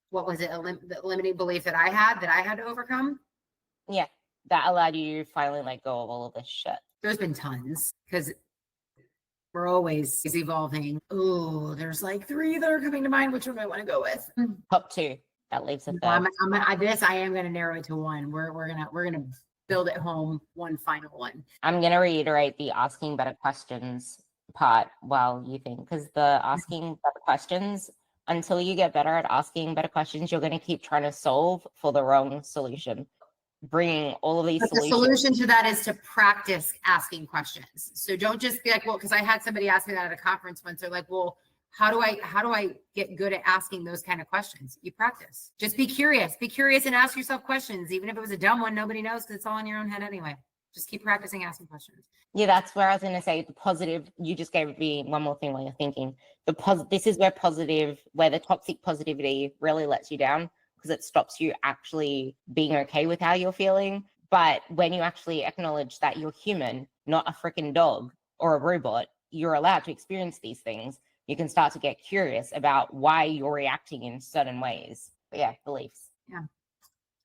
what was it? The limiting belief that I had to overcome? Yeah, that allowed you to finally let go of all of this shit. There's been tons because we're always evolving. Oh, there's like 3 that are coming to mind. Which one do I want to go with? Top 2. That leaves a third. I am going to narrow it to one. We're gonna build it home. One final one. I'm going to reiterate the asking better questions part while you think, because the asking better questions, until you get better at asking better questions, you're going to keep trying to solve for the wrong solution. Bringing all of these solutions. The solution to that is to practice asking questions. So don't just be like, well, because I had somebody ask me that at a conference once. They're like, well, how do I get good at asking those kind of questions? You practice. Just be curious and ask yourself questions. Even if it was a dumb one, nobody knows because it's all in your own head anyway. Just keep practicing asking questions. Yeah, that's where I was going to say the positive. You just gave me one more thing while you're thinking. This is where the toxic positivity really lets you down, because it stops you actually being okay with how you're feeling. But when you actually acknowledge that you're human, not a freaking dog or a robot, you're allowed to experience these things. You can start to get curious about why you're reacting in certain ways. But yeah, beliefs. Yeah.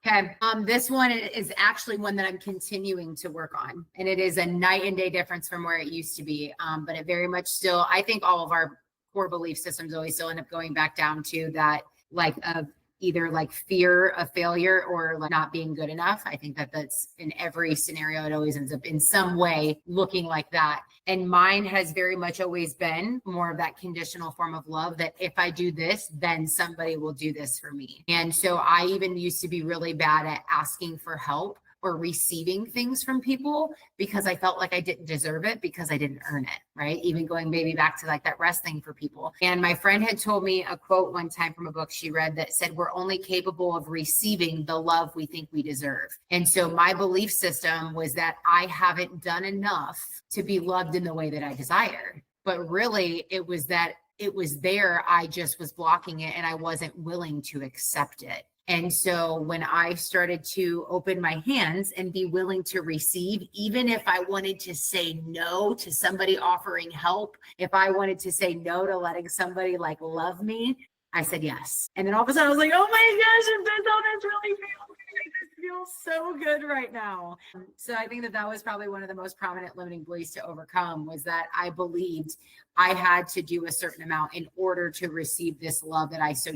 Okay. This one is actually one that I'm continuing to work on, and it is a night and day difference from where it used to be. But it very much still, I think all of our core belief systems always still end up going back down to that, like, of either like fear of failure or like not being good enough. I think that that's in every scenario. It always ends up in some way looking like that. And mine has very much always been more of that conditional form of love, that if I do this, then somebody will do this for me. And so I even used to be really bad at asking for help or receiving things from people because I felt like I didn't deserve it because I didn't earn it, right? Even going maybe back to like that rest thing for people. And my friend had told me a quote one time from a book she read that said, we're only capable of receiving the love we think we deserve. And so my belief system was that I haven't done enough to be loved in the way that I desire. But really, it was that it was there. I just was blocking it and I wasn't willing to accept it. And so when I started to open my hands and be willing to receive, even if I wanted to say no to somebody offering help, if I wanted to say no to letting somebody like love me, I said yes. And then all of a sudden I was like, oh my gosh, if that's how this really feels. This feels so good right now. So I think that that was probably one of the most prominent limiting beliefs to overcome, was that I believed I had to do a certain amount in order to receive this love that I so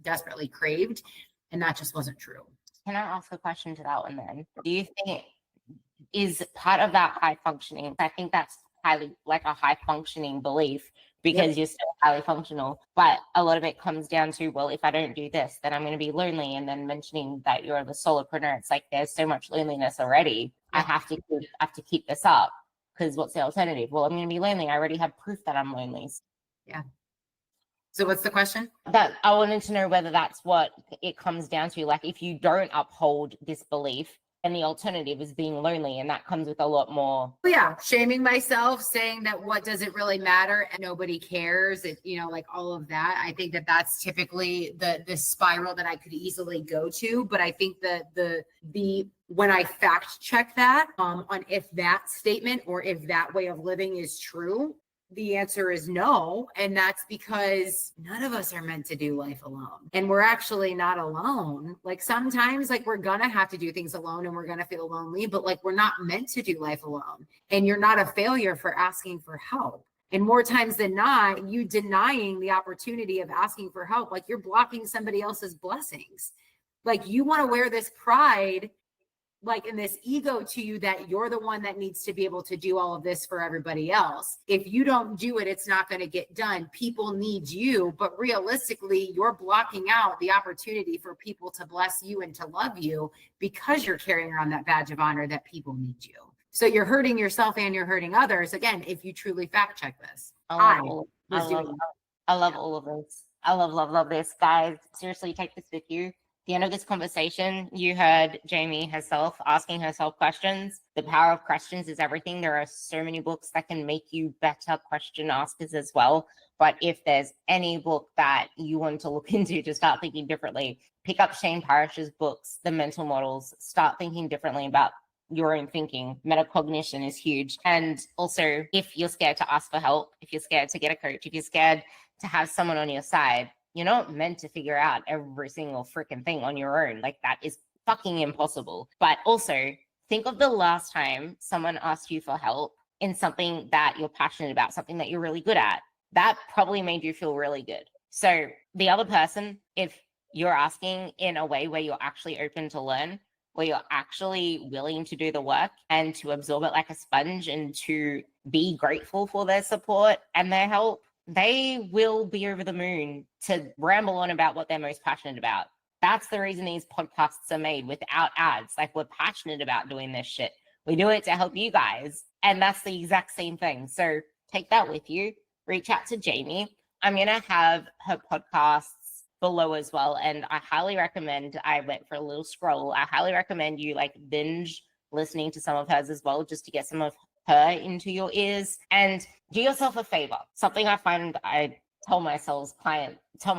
desperately craved. And that just wasn't true. Can I ask a question to that one then? Do you think is part of that high functioning? I think that's highly like a high functioning belief because you're still highly functional. But a lot of it comes down to, well, if I don't do this, then I'm going to be lonely. And then mentioning that you're the solopreneur, it's like there's so much loneliness already. I have to keep this up because what's the alternative? Well, I'm going to be lonely. I already have proof that I'm lonely. Yeah. So what's the question? That I wanted to know whether that's what it comes down to. Like, if you don't uphold this belief, then the alternative is being lonely, and that comes with a lot more. Yeah, shaming myself, saying that what does it really matter and nobody cares. It, like all of that. I think that that's typically the spiral that I could easily go to. But I think that the when I fact check that on if that statement or if that way of living is true, the answer is no. And that's because none of us are meant to do life alone. And we're actually not alone. Like sometimes like we're going to have to do things alone and we're going to feel lonely, but like we're not meant to do life alone. And you're not a failure for asking for help. And more times than not, you denying the opportunity of asking for help, like you're blocking somebody else's blessings. Like you want to wear this pride, like in this ego to you that you're the one that needs to be able to do all of this for everybody else. If you don't do it, it's not going to get done. People need you, but realistically, you're blocking out the opportunity for people to bless you and to love you because you're carrying around that badge of honor that people need you. So you're hurting yourself and you're hurting others. Again, if you truly fact check this. I love all of this. I love this. Guys, seriously, take this with you. The end of this conversation, you heard Jayme herself asking herself questions. The power of questions is everything. There are so many books that can make you better question askers as well. But if there's any book that you want to look into to start thinking differently, pick up Shane Parrish's books, The Mental Models. Start thinking differently about your own thinking. Metacognition is huge. And also, if you're scared to ask for help, if you're scared to get a coach, if you're scared to have someone on your side, you're not meant to figure out every single freaking thing on your own. Like that is fucking impossible. But also think of the last time someone asked you for help in something that you're passionate about, something that you're really good at. That probably made you feel really good. So the other person, if you're asking in a way where you're actually open to learn, where you're actually willing to do the work and to absorb it like a sponge and to be grateful for their support and their help, they will be over the moon to ramble on about what they're most passionate about. That's the reason these podcasts are made without ads. Like we're passionate about doing this shit. We do it to help you guys. And that's the exact same thing. So take that with you. Reach out to Jayme. I'm going to have her podcasts below as well. And I highly recommend, I went for a little scroll. I highly recommend you like binge listening to some of hers as well, just to get some of her into your ears. And do yourself a favor. Something I find I tell my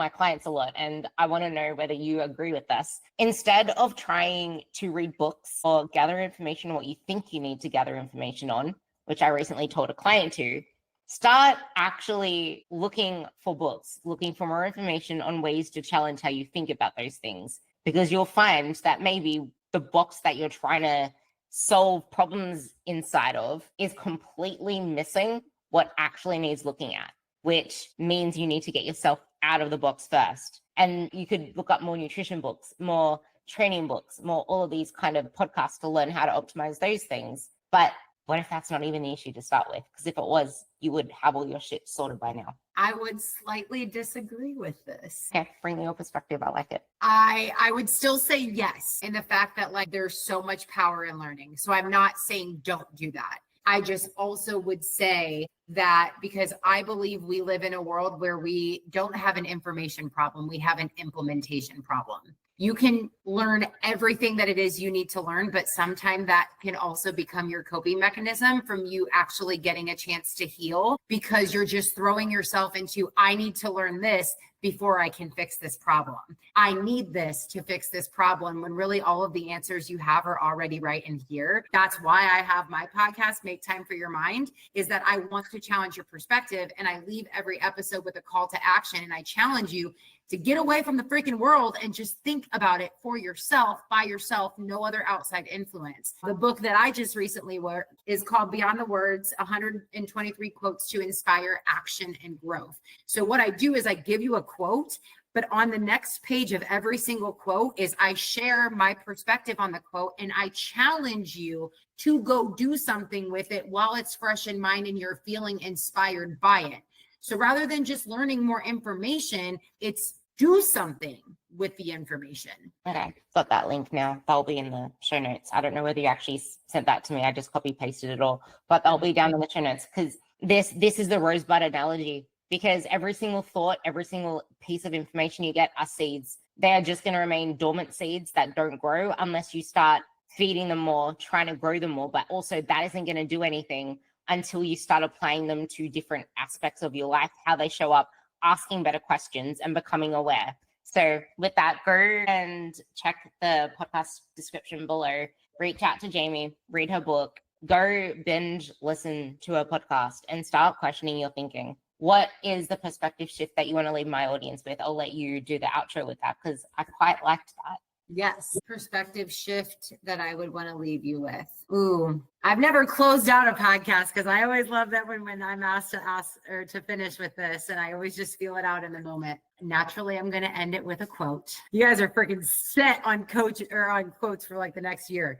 clients a lot, and I want to know whether you agree with this. Instead of trying to read books or gather information on what you think you need to gather information on, which I recently told a client to, start actually looking for books, looking for more information on ways to challenge how you think about those things, because you'll find that maybe the box that you're trying to solve problems inside of is completely missing what actually needs looking at, which means you need to get yourself out of the box first. And you could look up more nutrition books, more training books, more all of these kind of podcasts to learn how to optimize those things. But what if that's not even the issue to start with? Because if it was, you would have all your shit sorted by now. I would slightly disagree with this. Okay, bring your perspective. I like it. I would still say yes, in the fact that like there's so much power in learning. So I'm not saying don't do that. I just also would say that because I believe we live in a world where we don't have an information problem, we have an implementation problem. You can learn everything that it is you need to learn, but sometimes that can also become your coping mechanism from you actually getting a chance to heal, because you're just throwing yourself into, I need to learn this before I can fix this problem. I need this to fix this problem, when really all of the answers you have are already right in here. That's why I have my podcast, Make Time for Your Mind, is that I want to challenge your perspective, and I leave every episode with a call to action, and I challenge you to get away from the freaking world and just think about it for yourself, by yourself, no other outside influence. The book that I just recently wrote is called Beyond the Words, 123 Quotes to Inspire Action and Growth. So what I do is I give you a quote, but on the next page of every single quote is I share my perspective on the quote, and I challenge you to go do something with it while it's fresh in mind and you're feeling inspired by it. So rather than just learning more information, it's do something with the information. Okay, got that link now. That'll be in the show notes. I don't know whether you actually sent that to me. I just copy pasted it all, but that'll be down in the show notes, because this is the rosebud analogy. Because every single thought, every single piece of information you get are seeds. They are just going to remain dormant seeds that don't grow unless you start feeding them more, trying to grow them more. But also that isn't going to do anything until you start applying them to different aspects of your life, how they show up, asking better questions and becoming aware. So with that, go and check the podcast description below, reach out to Jayme, read her book, go binge listen to her podcast and start questioning your thinking. What is the perspective shift that you want to leave my audience with? I'll let you do the outro with that, because I quite liked that. Yes. Perspective shift that I would want to leave you with. Ooh, I've never closed out a podcast, because I always love that when I'm asked to ask or to finish with this, and I always just feel it out in the moment. Naturally, I'm going to end it with a quote. You guys are freaking set on on quotes for like the next year.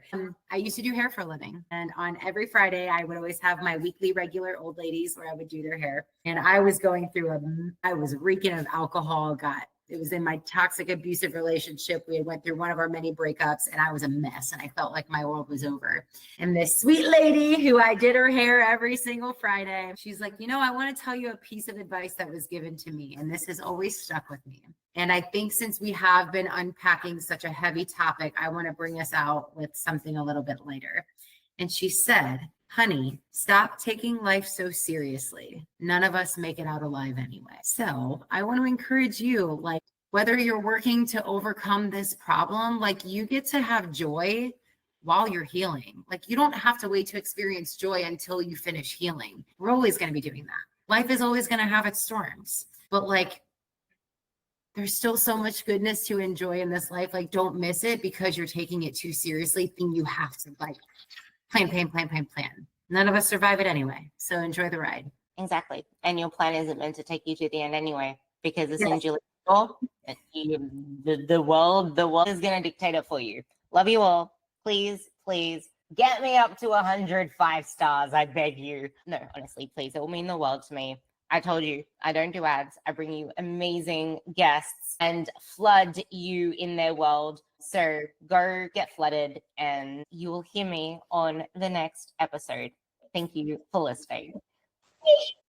I used to do hair for a living, and on every Friday, I would always have my weekly regular old ladies where I would do their hair. And I was going through I was reeking of alcohol. It was in my toxic abusive relationship. We went through one of our many breakups, and I was a mess, and I felt like my world was over. And this sweet lady who I did her hair every single Friday, she's like, I want to tell you a piece of advice that was given to me, and this has always stuck with me. And I think since we have been unpacking such a heavy topic, I want to bring us out with something a little bit lighter. And she said, honey, stop taking life so seriously. None of us make it out alive anyway. So I want to encourage you, like, whether you're working to overcome this problem, like, you get to have joy while you're healing. Like, you don't have to wait to experience joy until you finish healing. We're always going to be doing that. Life is always going to have its storms, but like, there's still so much goodness to enjoy in this life. Like, don't miss it because you're taking it too seriously. Think you have to like plan. None of us survive it anyway. So enjoy the ride. Exactly. And your plan isn't meant to take you to the end anyway, because as soon as you let go, the world is going to dictate it for you. Love you all. Please get me up to 105 stars. I beg you. No, honestly, please. It will mean the world to me. I told you, I don't do ads. I bring you amazing guests and flood you in their world. So go get flooded, and you will hear me on the next episode. Thank you for listening.